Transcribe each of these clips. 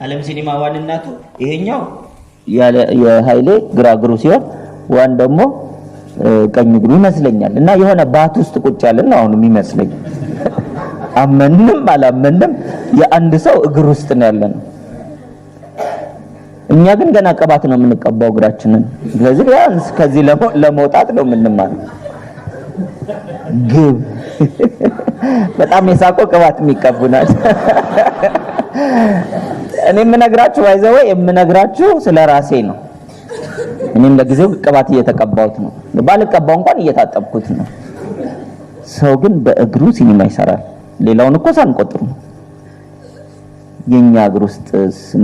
ዓለም ሲኒማ ዋንናቱ ይሄኛው የኃይሌ ግራግሩ ሲሆን ዋን ደግሞ ቀኝ እግሩ ይመስለኛል እና የሆነ ባት ውስጥ ቁጭ ያለን አሁን የሚመስለኝ አመንም አላመንም የአንድ ሰው እግር ውስጥ ነው ያለነው። እኛ ግን ገና ቀባት ነው የምንቀባው እግራችንን። ስለዚህ ቢያንስ ከዚህ ለመውጣት ነው የምንማረው። ግብ በጣም የሳቆ ቅባት የሚቀቡናል። እኔ የምነግራችሁ ስለ ራሴ ነው። እኔም ለጊዜው ቅባት እየተቀባሁት ነው። ባልቀባው እንኳን እየታጠብኩት ነው። ሰው ግን በእግሩ ሲኒማ ይሰራል። ሌላውን እኮ ሳንቆጥር ነው። የኛ እግር ውስጥ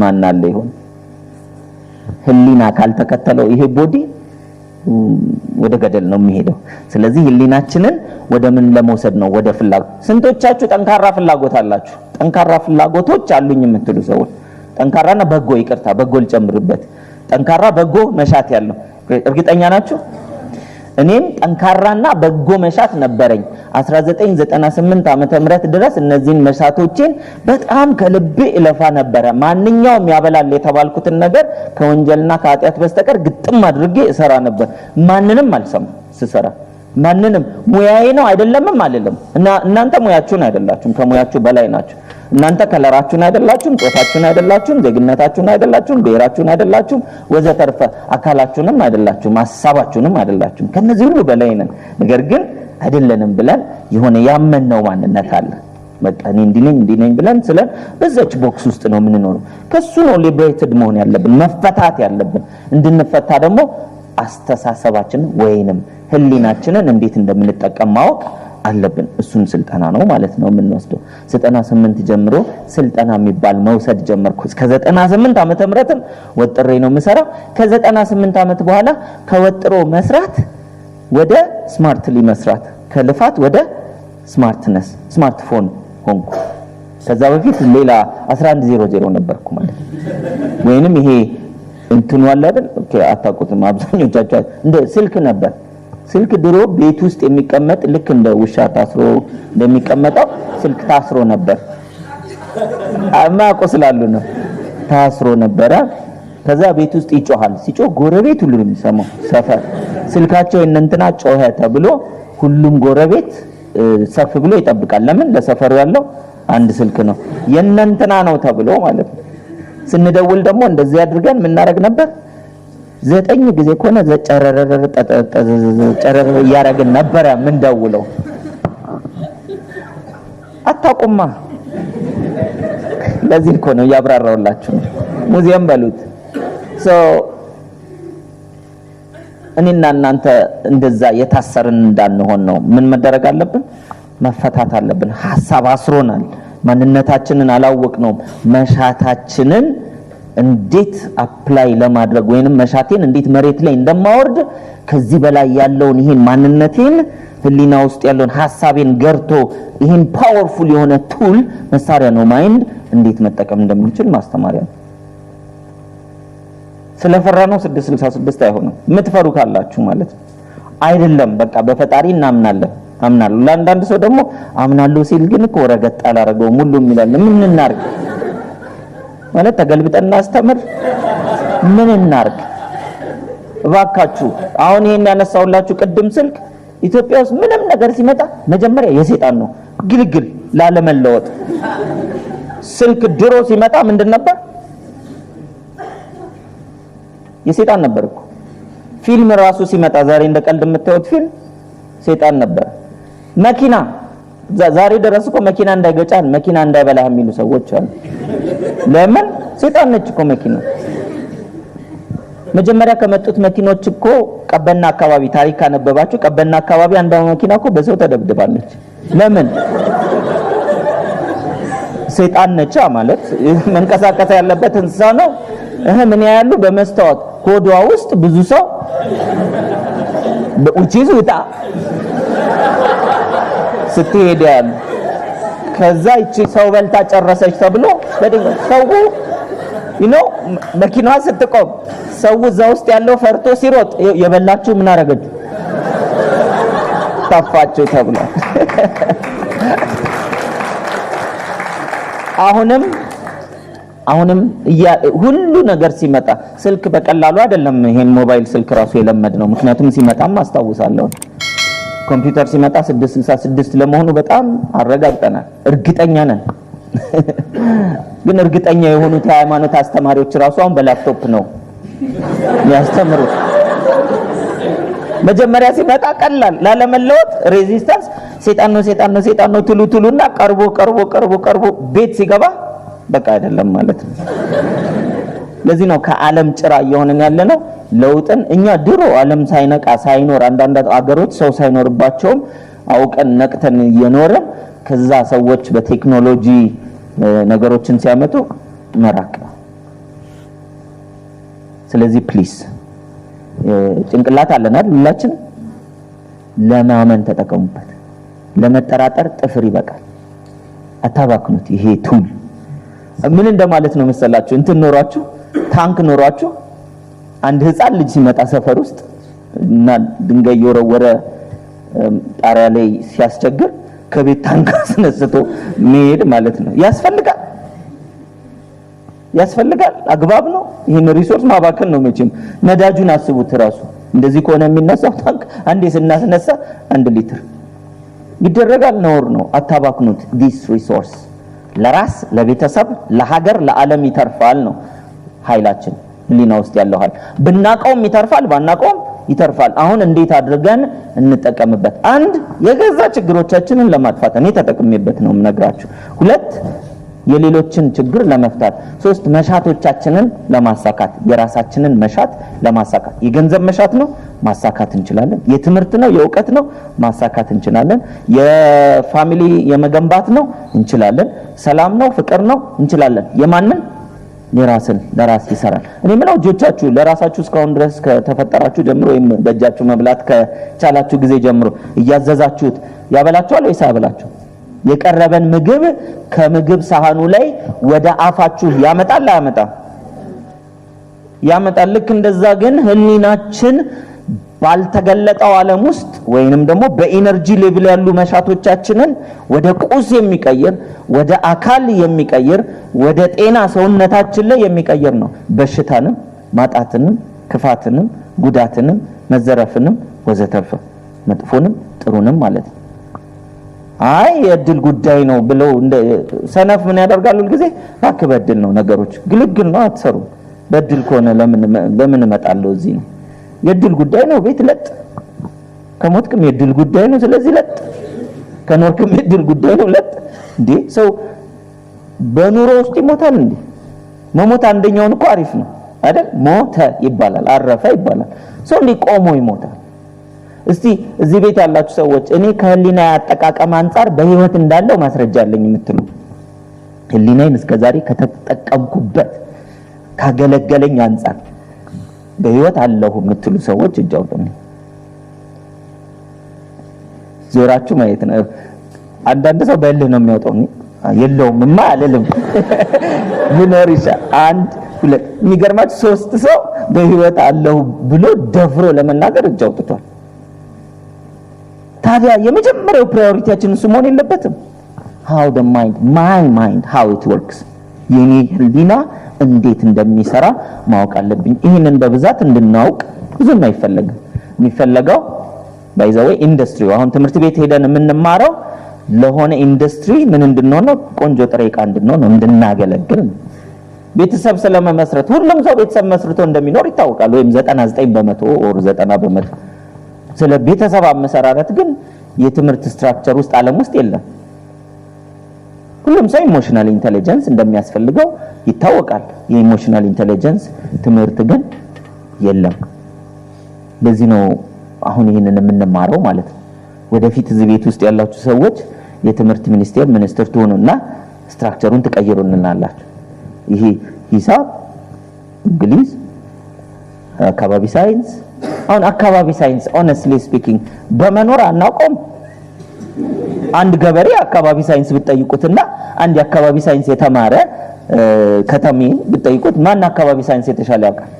ማን አለ ይሆን? ህሊና ካልተከተለው ይሄ ቦዲ ወደ ገደል ነው የሚሄደው። ስለዚህ ህሊናችንን ወደ ምን ለመውሰድ ነው? ወደ ፍላጎት። ስንቶቻችሁ ጠንካራ ፍላጎት አላችሁ? ጠንካራ ፍላጎቶች አሉኝ የምትሉ ሰዎች ጠንካራና በጎ በጎ ልጨምርበት፣ ጠንካራ በጎ መሻት ያለው እርግጠኛ ናችሁ? እኔም ጠንካራና በጎ መሻት ነበረኝ 1998 ዓመተ ምህረት ድረስ። እነዚህን መሻቶችን በጣም ከልቤ እለፋ ነበረ። ማንኛውም ያበላል የተባልኩትን ነገር ከወንጀልና ከኃጢአት በስተቀር ግጥም አድርጌ እሰራ ነበር። ማንንም አልሰማ ስሰራ ማንንም ሙያዬ ነው አይደለምም አልልም። እና እናንተ ሙያችሁን አይደላችሁም፣ ከሙያችሁ በላይ ናችሁ። እናንተ ከለራችሁን አይደላችሁም፣ ጾታችሁን አይደላችሁም፣ ዜግነታችሁን አይደላችሁም፣ ብሔራችሁን አይደላችሁም፣ ወዘተርፈ አካላችሁንም አይደላችሁም፣ ሐሳባችሁንም አይደላችሁም። ከነዚህ ሁሉ በላይ ነን። ነገር ግን አይደለንም ብለን የሆነ ያመንነው ማንነት አለ። በቃ እኔ እንዲህ ነኝ ብለን ስለ በዛች ቦክስ ውስጥ ነው የምንኖረው። ከሱ ነው ሊብሬትድ መሆን ያለብን፣ መፈታት ያለብን። እንድንፈታ ደግሞ አስተሳሰባችንን ወይንም ህሊናችንን እንዴት እንደምንጠቀም ማወቅ አለብን። እሱን ስልጠና ነው ማለት ነው የምንወስደው። 98 ጀምሮ ስልጠና የሚባል መውሰድ ጀመርኩ። እስከ 98 ዓመተ ምህረትም ወጥሬ ነው የምሰራው። ከ98 ዓመት በኋላ ከወጥሮ መስራት ወደ ስማርትሊ መስራት፣ ከልፋት ወደ ስማርትነስ ስማርትፎን ሆንኩ። ከዛ በፊት ሌላ 1100 ነበርኩ ማለት ነው። ወይንም ይሄ እንትኑ አለ አይደል? ኦኬ አታውቁትም አብዛኞቻችሁ። እንደ ስልክ ነበር። ስልክ ድሮ ቤት ውስጥ የሚቀመጥ ልክ እንደ ውሻ ታስሮ እንደሚቀመጠው ስልክ ታስሮ ነበር። አማቆ ስላሉ ነው ታስሮ ነበረ። ከዛ ቤት ውስጥ ይጮሃል። ሲጮህ ጎረቤት ሁሉ ነው የሚሰማው። ሰፈር ስልካቸው እንንትና ጮኸ ተብሎ ሁሉም ጎረቤት ሰፍ ብሎ ይጠብቃል። ለምን? ለሰፈሩ ያለው አንድ ስልክ ነው፣ የእነንትና ነው ተብሎ ማለት ነው። ስንደውል ደግሞ እንደዚህ አድርገን ምን እናደርግ ነበር? 9 ጊዜ ከሆነ ጨረረ እያደረግን ነበረ ምን ደውለው። አታውቁማ። ለዚህ እኮ ነው ያብራራውላችሁ ነው። ሙዚየም በሉት። እኔና እናንተ እንደዛ የታሰርን እንዳንሆን ነው ምን መደረግ አለብን? መፈታት አለብን። ሐሳብ አስሮናል። ማንነታችንን አላወቅነውም። መሻታችንን እንዴት አፕላይ ለማድረግ ወይንም መሻቴን እንዴት መሬት ላይ እንደማወርድ ከዚህ በላይ ያለውን ይሄን ማንነቴን ህሊና ውስጥ ያለውን ሐሳቤን ገርቶ ይሄን ፓወርፉል የሆነ ቱል መሳሪያ ነው ማይንድ እንዴት መጠቀም እንደምንችል ማስተማሪያ ነው። ስለፈራ ነው 666 አይሆንም። የምትፈሩ ካላችሁ ማለት አይደለም። በቃ በፈጣሪ እናምናለን አምናለሁ። ለአንዳንድ ሰው ደግሞ አምናለሁ ሲል ግን እኮ ረገጥ አላረገውም ሁሉም ይላል። ምን እናርግ ማለት ተገልብጠን እናስተምር? ምን እናርግ እባካችሁ? አሁን ይሄን ያነሳውላችሁ ቅድም ስልክ ኢትዮጵያ ውስጥ ምንም ነገር ሲመጣ መጀመሪያ የሰይጣን ነው ግልግል ላለመለወጥ። ስልክ ድሮ ሲመጣ ምንድን ነበር? የሰይጣን ነበር እኮ። ፊልም ራሱ ሲመጣ ዛሬ እንደ ቀልድ የምታዩት ፊልም ሰይጣን ነበር። መኪና ዛሬ ድረስ እኮ መኪና እንዳይገጫን መኪና እንዳይበላህ የሚሉ ሰዎች አሉ። ለምን? ሰይጣን ነች እኮ መኪና። መጀመሪያ ከመጡት መኪኖች እኮ ቀበና አካባቢ ታሪክ ካነበባችሁ ቀበና አካባቢ አንዷ መኪና እኮ በሰው ተደብድባለች። ለምን? ሰይጣን ነች ማለት መንቀሳቀስ ያለበት እንስሳ ነው። ምን ያያሉ? በመስታወት ሆዷ ውስጥ ብዙ ሰው በኡቺዝ ውጣ ስትሄድ ያሉ። ከዛ እቺ ሰው በልታ ጨረሰች ተብሎ በድንገት ሰው መኪናዋ ስትቆም ሰው እዛ ውስጥ ያለው ፈርቶ ሲሮጥ የበላችሁ ምን አረገች? ታፋችሁ ተብሎ። አሁንም ሁሉ ነገር ሲመጣ ስልክ በቀላሉ አይደለም። ይሄን ሞባይል ስልክ ራሱ የለመድ ነው። ምክንያቱም ሲመጣም አስታውሳለሁ ኮምፒውተር ሲመጣ 666 ለመሆኑ በጣም አረጋግጠናል፣ እርግጠኛ ነን። ግን እርግጠኛ የሆኑት የሃይማኖት አስተማሪዎች ራሱ አሁን በላፕቶፕ ነው ያስተምሩት። መጀመሪያ ሲመጣ ቀላል ላለመለወጥ ሬዚስተንስ ሰይጣን ነው ትሉና ቀርቦ ቤት ሲገባ በቃ አይደለም ማለት ነው። ለዚህ ነው ከዓለም ጭራ እየሆነን ያለነው። ለውጥን እኛ ድሮ ዓለም ሳይነቃ ሳይኖር አንዳንድ አገሮች ሰው ሳይኖርባቸውም አውቀን ነቅተን እየኖርን ከዛ ሰዎች በቴክኖሎጂ ነገሮችን ሲያመጡ መራቅ። ስለዚህ ፕሊስ ጭንቅላት አለን አይደል? ሁላችን ለማመን ተጠቀሙበት። ለመጠራጠር ጥፍር ይበቃል። አታባክኑት። ይሄ ቱል ምን እንደማለት ነው መሰላችሁ? እንትን ኖራችሁ ታንክ ኖራችሁ አንድ ህፃን ልጅ ሲመጣ ሰፈር ውስጥ እና ድንጋይ የወረወረ ጣሪያ ላይ ሲያስቸግር ከቤት ታንክ አስነስቶ መሄድ ማለት ነው። ያስፈልጋል። አግባብ ነው። ይሄን ሪሶርስ ማባከን ነው። መቼም ነዳጁን አስቡት ራሱ እንደዚህ ከሆነ የሚነሳው ታንክ አንዴ ስናስነሳ 1 ሊትር ይደረጋል። ነውር ነው። አታባክኑት። this resource ለራስ ለቤተሰብ ለሀገር ለዓለም ይተርፋል ነው ኃይላችን። ህሊና ውስጥ ያለው ኃይል ብናቀውም ይተርፋል፣ ባናቀውም ይተርፋል። አሁን እንዴት አድርገን እንጠቀምበት? አንድ የገዛ ችግሮቻችንን ለማጥፋት እኔ ተጠቅሜበት ነው የምነግራችሁ። 2 የሌሎችን ችግር ለመፍታት። 3 መሻቶቻችንን ለማሳካት የራሳችንን መሻት ለማሳካት። የገንዘብ መሻት ነው ማሳካት እንችላለን። የትምህርት ነው የእውቀት ነው ማሳካት እንችላለን። የፋሚሊ የመገንባት ነው እንችላለን። ሰላም ነው ፍቅር ነው እንችላለን። የማንን የራስን ለራስ ይሰራል። እኔ ምለው እጆቻችሁ ለራሳችሁ እስካሁን ድረስ ከተፈጠራችሁ ጀምሮ ወይም በእጃችሁ መብላት ከቻላችሁ ጊዜ ጀምሮ እያዘዛችሁት ያበላችኋል ወይስ አያበላችሁ? የቀረበን ምግብ ከምግብ ሳህኑ ላይ ወደ አፋችሁ ያመጣል አያመጣም? ያመጣል። ልክ እንደዛ ግን ህሊናችን ባልተገለጠው ዓለም ውስጥ ወይንም ደግሞ በኢነርጂ ሌቭል ያሉ መሻቶቻችንን ወደ ቁስ የሚቀይር ወደ አካል የሚቀይር ወደ ጤና ሰውነታችን ላይ የሚቀይር ነው። በሽታንም ማጣትንም ክፋትንም ጉዳትንም መዘረፍንም ወዘተርፈ መጥፎንም ጥሩንም ማለት ነው። አይ የድል ጉዳይ ነው ብለው እንደ ሰነፍ ምን ያደርጋሉ? ጊዜ ባክበድል ነው ነገሮች ግልግል ነው አትሰሩ። በድል ከሆነ ለምን እመጣለሁ እዚህ ነው የድል ጉዳይ ነው። ቤት ለጥ ከሞትክም የድል ጉዳይ ነው። ስለዚህ ለጥ ከኖርክም የድል ጉዳይ ነው። ለጥ እንዴ ሰው በኑሮ ውስጥ ይሞታል እንዴ? መሞት አንደኛውን እኮ አሪፍ ነው አይደል? ሞተ ይባላል፣ አረፈ ይባላል። ሰው እንዴ ቆሞ ይሞታል? እስቲ እዚህ ቤት ያላችሁ ሰዎች እኔ ከህሊና ያጠቃቀም አንፃር በህይወት እንዳለው ማስረጃ አለኝ የምትሉ ህሊናዬን እስከዛሬ ከተጠቀምኩበት ካገለገለኝ አንፃር በህይወት አለሁ የምትሉ ሰዎች እጅ አውጡ። ዞራችሁ ማየት ነው። አንዳንድ ሰው በእልህ ነው የሚያወጣው። የለውምማ አልልም ምኖሪሻ 1 2 የሚገርማችሁ 3 ሰው በህይወት አለሁ ብሎ ደፍሮ ለመናገር እጅ አውጥቷል። ታዲያ የመጀመሪያው ፕራዮሪቲያችን እሱ መሆን የለበትም? how the mind my mind how it works የኔ ህሊና እንዴት እንደሚሰራ ማወቅ አለብኝ። ይሄንን በብዛት እንድናውቅ ብዙም አይፈልግም። የሚፈልገው ባይዘው ኢንዱስትሪ አሁን ትምህርት ቤት ሄደን የምንማረው ለሆነ ኢንዱስትሪ ምን እንድንሆን ነው? ቆንጆ ጥሬ ዕቃ እንድንሆን ነው፣ እንድናገለግል ነው። ቤተሰብ ስለመመስረት ሁሉም ሰው ቤተሰብ መስርቶ እንደሚኖር ይታወቃል። ወይም 99% or 90% ስለ ቤተሰብ አመሰራረት ግን የትምህርት ስትራክቸር ውስጥ ዓለም ውስጥ የለም። ሁሉም ሰው ኢሞሽናል ኢንተለጀንስ እንደሚያስፈልገው ይታወቃል። የኢሞሽናል ኢንተለጀንስ ትምህርት ግን የለም። በዚህ ነው አሁን ይሄንን የምንማረው ማለት ነው። ወደፊት እዚህ ቤት ውስጥ ያላችሁ ሰዎች የትምህርት ሚኒስቴር ትሆኑና ስትራክቸሩን ትቀይሩልናላችሁ። ይሄ ሂሳብ፣ እንግሊዝ፣ አካባቢ ሳይንስ አሁን አካባቢ ሳይንስ honestly speaking በመኖር አናውቀውም። አንድ ገበሬ አካባቢ ሳይንስ ብትጠይቁትና አንድ የአካባቢ ሳይንስ የተማረ ከተሜ ብትጠይቁት ማን አካባቢ ሳይንስ የተሻለ ያውቃል?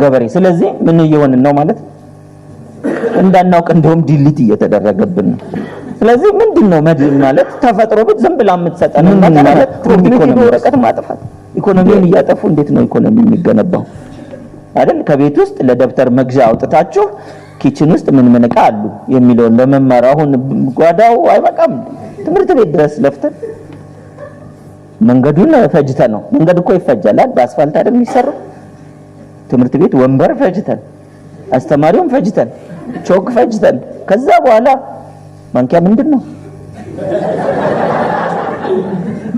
ገበሬ። ስለዚህ ምን እየሆንን ነው ማለት እንዳናውቅ እንደውም ዲሊት እየተደረገብን ነው። ስለዚህ ምንድነው መድን ማለት ተፈጥሮ ብት ዝም ብላ የምትሰጠን ማለት ፕሮቲን ወረቀት ማጥፋት ኢኮኖሚውን እያጠፉ እንዴት ነው ኢኮኖሚ የሚገነባው አይደል? ከቤት ውስጥ ለደብተር መግዣ አውጥታችሁ ኪችን ውስጥ ምን ዕቃ አሉ የሚለውን ለመማር አሁን ጓዳው አይበቃም። ትምህርት ቤት ድረስ ለፍተን መንገዱን ፈጅተን ነው። መንገድ እኮ ይፈጃል አይደል? በአስፋልት አይደል የሚሰራው? ትምህርት ቤት ወንበር ፈጅተን፣ አስተማሪውን ፈጅተን፣ ቾክ ፈጅተን፣ ከዛ በኋላ ማንኪያ ምንድነው?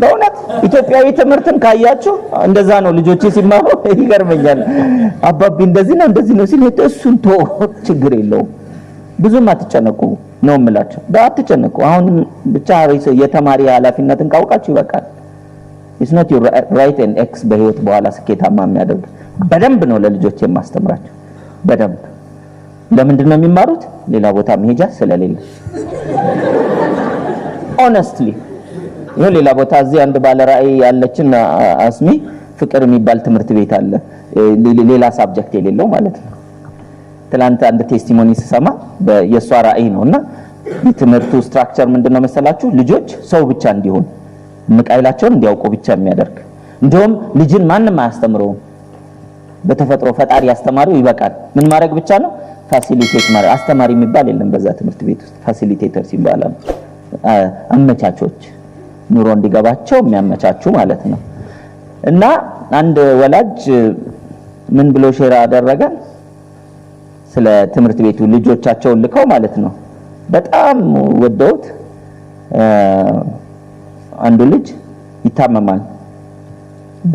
በእውነት ኢትዮጵያዊ ትምህርትን ካያችሁ እንደዛ ነው። ልጆቼ ሲማሩ ይገርመኛል። አባቢ እንደዚህ ነው ሲል እሱን ችግር የለውም ብዙም አትጨነቁ ነው የምላቸው። አትጨነቁ። አሁን ብቻ የተማሪ ኃላፊነትን ካውቃችሁ ይበቃል። it's not your right and x በህይወት በኋላ ስኬታማ የሚያደርግ በደንብ ነው ለልጆቼ የማስተምራቸው። በደንብ ለምንድን ነው የሚማሩት? ሌላ ቦታ መሄጃ ስለሌለ honestly ይሄ ሌላ ቦታ እዚህ አንድ ባለ ራእይ ያለችን አስሚ ፍቅር የሚባል ትምህርት ቤት አለ፣ ሌላ ሳብጀክት የሌለው ማለት ነው። ትላንት አንድ ቴስቲሞኒ ስሰማ የሷ ራእይ ነውና የትምህርቱ ስትራክቸር ምንድነው መሰላችሁ? ልጆች ሰው ብቻ እንዲሆን ምቃይላቸውን እንዲያውቁ ብቻ የሚያደርግ እንደውም ልጅን ማንንም አያስተምረውም። በተፈጥሮ ፈጣሪ ያስተማረው ይበቃል። ምን ማድረግ ብቻ ነው? ፋሲሊቴት ማድረግ። አስተማሪ የሚባል የለም በዛ ትምህርት ቤት ውስጥ። ፋሲሊቴተርስ ይባላሉ። አመቻቾች፣ ኑሮ እንዲገባቸው የሚያመቻቹ ማለት ነው። እና አንድ ወላጅ ምን ብሎ ሼር አደረገ ስለ ትምህርት ቤቱ ልጆቻቸውን ልከው ማለት ነው። በጣም ወደውት አንዱ ልጅ ይታመማል፣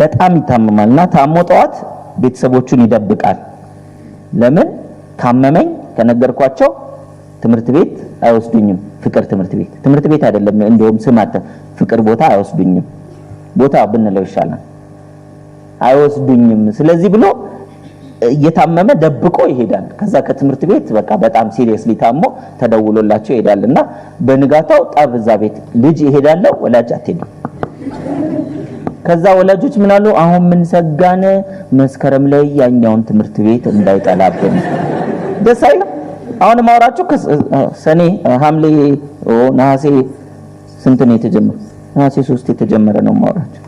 በጣም ይታመማልና ታሞ ጠዋት ቤተሰቦቹን ይደብቃል። ለምን ካመመኝ ከነገርኳቸው ትምህርት ቤት አይወስዱኝም። ፍቅር ትምህርት ቤት አይደለም እንደውም ስማተ ፍቅር ቦታ አይወስዱኝም። ቦታ ብንለው ይሻላል። አይወስዱኝም። ስለዚህ ብሎ እየታመመ ደብቆ ይሄዳል። ከዛ ከትምህርት ቤት በቃ በጣም ሲሪየስሊ ታሞ ተደውሎላቸው ይሄዳልና በንጋታው ጠብዛ ቤት ልጅ ይሄዳለው፣ ወላጅ አትሄድም። ከዛ ወላጆች ምን አሉ? አሁን ምን ሰጋነ መስከረም ላይ ያኛውን ትምህርት ቤት እንዳይጠላብን። ደስ አይልም? አሁን ማውራችሁ ሰኔ ሐምሌ ነሐሴ ስንት ነው የተጀመረው? ነሐሴ 3 የተጀመረ ነው ማውራችሁ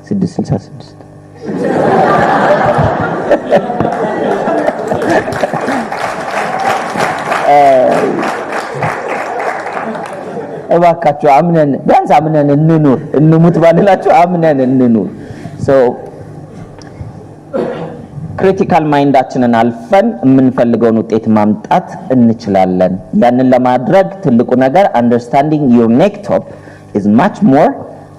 666 እባካችሁ አምነን ቢያንስ አምነን እንኑር። እንሙት ባልላችሁ አምነን እንኑር። ክሪቲካል ማይንዳችንን አልፈን የምንፈልገውን ውጤት ማምጣት እንችላለን። ያንን ለማድረግ ትልቁ ነገር understanding your laptop is much more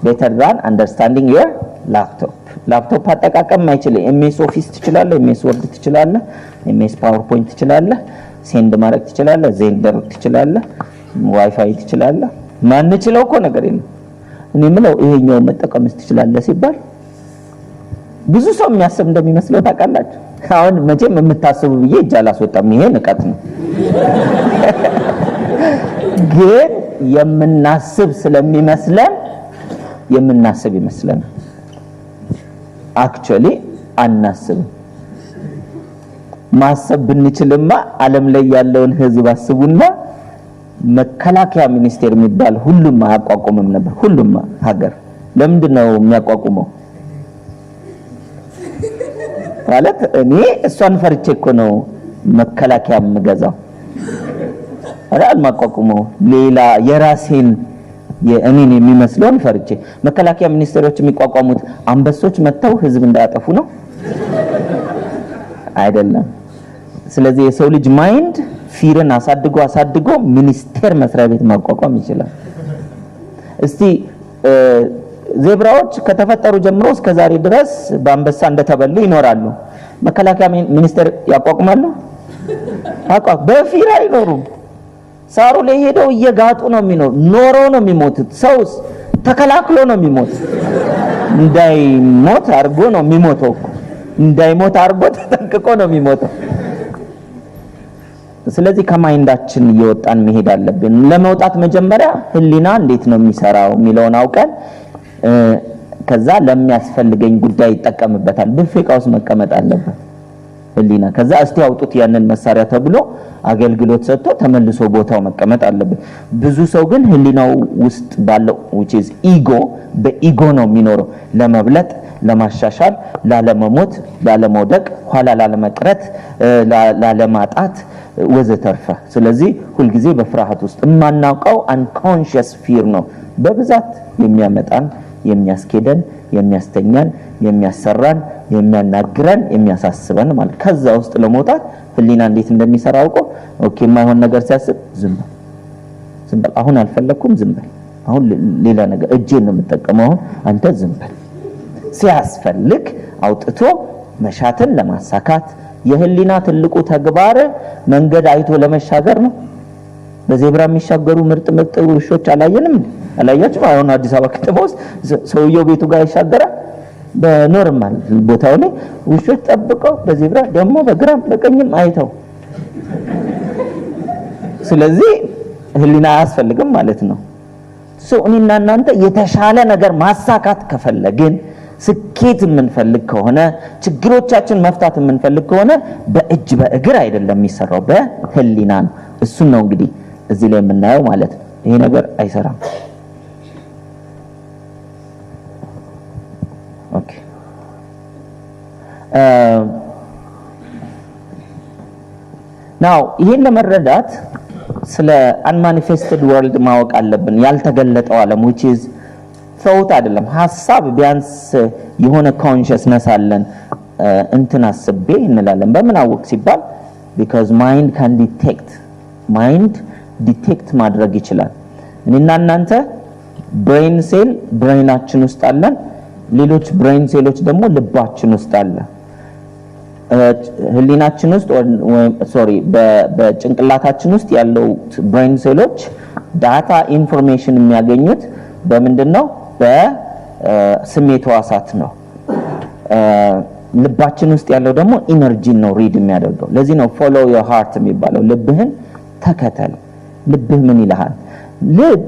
better than understanding your laptop። ላፕቶፕ አጠቃቀም ማይችል MS ኦፊስ ትችላለህ፣ MS ወርድ ትችላለህ፣ MS ፓወርፖይንት ትችላለህ፣ ሴንድ ማድረግ ትችላለህ፣ ዜንደር ትችላለህ፣ ዋይፋይ ትችላለህ። ማን ይችላል እኮ ነገር የለም። እኔ ምለው ይሄኛው መጠቀም ትችላለህ ሲባል ብዙ ሰው የሚያስብ እንደሚመስለው ታውቃላችሁ። አሁን መቼም የምታስቡ ብዬ እጅ አላስወጣም። ይሄ ንቀት ነው። ግን የምናስብ ስለሚመስለን የምናስብ ይመስለናል። አክቹአሊ አናስብም። ማሰብ ብንችልማ ዓለም ላይ ያለውን ህዝብ አስቡና መከላከያ ሚኒስቴር የሚባል ሁሉም አያቋቁምም ነበር። ሁሉም ሀገር ለምንድን ነው የሚያቋቁመው? ማለት እኔ እሷን ፈርቼ እኮ ነው መከላከያ የምገዛው አይደል? ማቋቁመው ሌላ የራሴን የእኔን የሚመስለውን ፈርቼ። መከላከያ ሚኒስቴሮች የሚቋቋሙት አንበሶች መተው ህዝብ እንዳያጠፉ ነው አይደለም። ስለዚህ የሰው ልጅ ማይንድ ፊርን አሳድጎ ሚኒስቴር መስሪያ ቤት ማቋቋም ይችላል። እስቲ ዜብራዎች ከተፈጠሩ ጀምሮ እስከ ዛሬ ድረስ በአንበሳ እንደተበሉ ይኖራሉ። መከላከያ ሚኒስቴር ያቋቁማሉ? በፊር አይኖሩም። ሳሩ ላይ ሄደው እየጋጡ ነው የሚኖር። ኖሮ ነው የሚሞቱት። ሰውስ ተከላክሎ ነው የሚሞት። እንዳይሞት አርጎ ነው የሚሞተው። እንዳይሞት አርጎ ተጠንቅቆ ነው የሚሞተው። ስለዚህ ከማይንዳችን እየወጣን መሄድ አለብን። ለመውጣት መጀመሪያ ህሊና እንዴት ነው የሚሰራው የሚለውን አውቀን ከዛ ለሚያስፈልገኝ ጉዳይ ይጠቀምበታል። ብፌ ዕቃ ውስጥ መቀመጥ አለበት። ህሊና ከዛ እስቲ ያውጡት ያንን መሳሪያ ተብሎ አገልግሎት ሰጥቶ ተመልሶ ቦታው መቀመጥ አለበት። ብዙ ሰው ግን ህሊናው ውስጥ ባለው which is ego በኢጎ ነው የሚኖረው ለመብለጥ ለማሻሻል ላለመሞት ላለመውደቅ ኋላ ላለመቅረት ላለማጣት ወዘተርፈ ስለዚህ ሁሉ ጊዜ በፍርሃት ውስጥ ማናውቀው unconscious fear ነው በብዛት የሚያመጣን የሚያስኬደን የሚያስተኛን የሚያሰራን የሚያናግረን የሚያሳስበን ማለት ከዛ ውስጥ ለመውጣት ህሊና እንዴት እንደሚሰራ አውቆ ኦኬ ማይሆን ነገር ሲያስብ ዝም በል አሁን አልፈለኩም ዝም በል አሁን ሌላ ነገር እጄን ነው የምጠቀመው አንተ ዝም በል ሲያስፈልግ አውጥቶ መሻትን ለማሳካት የህሊና ትልቁ ተግባር መንገድ አይቶ ለመሻገር ነው በዜብራ የሚሻገሩ ምርጥ ውሾች አላያችሁም አሁን አዲስ አበባ ከተማ ውስጥ ሰውየው ቤቱ ጋር ይሻገራል በኖርማል ቦታው ላይ ውሾች ጠብቀው በዜብራ ደግሞ በግራም በቀኝም አይተው ስለዚህ ህሊና አያስፈልግም ማለት ነው እኔና እናንተ የተሻለ ነገር ማሳካት ከፈለግን ስኬት የምንፈልግ ከሆነ ችግሮቻችን መፍታት የምንፈልግ ከሆነ በእጅ በእግር አይደለም የሚሰራው በህሊና ነው እሱ ነው እንግዲህ እዚህ ላይ የምናየው ማለት ነው ይሄ ነገር አይሰራም ኦኬ ናው ይሄን ለመረዳት ስለ unmanifested world ማወቅ አለብን ያልተገለጠው ዓለም which is thought አይደለም ሐሳብ ቢያንስ የሆነ consciousness አለን እንትን አስቤ እንላለን በምን አወቅ ሲባል because mind can detect ማድረግ ይችላል እኔና እናንተ brain cell ብሬናችን ውስጥ አለን ሌሎች brain ሴሎች ደግሞ ልባችን ውስጥ አለ ህሊናችን ውስጥ በጭንቅላታችን ውስጥ ያለው brain ሴሎች ዳታ ኢንፎርሜሽን የሚያገኙት በምንድነው በስሜት ሕዋሳት ነው ልባችን ውስጥ ያለው ደግሞ ኢነርጂ ነው ሪድ የሚያደርገው ለዚህ ነው follow your heart የሚባለው ልብህን ተከተል ልብህ ምን ይልሃል ልብ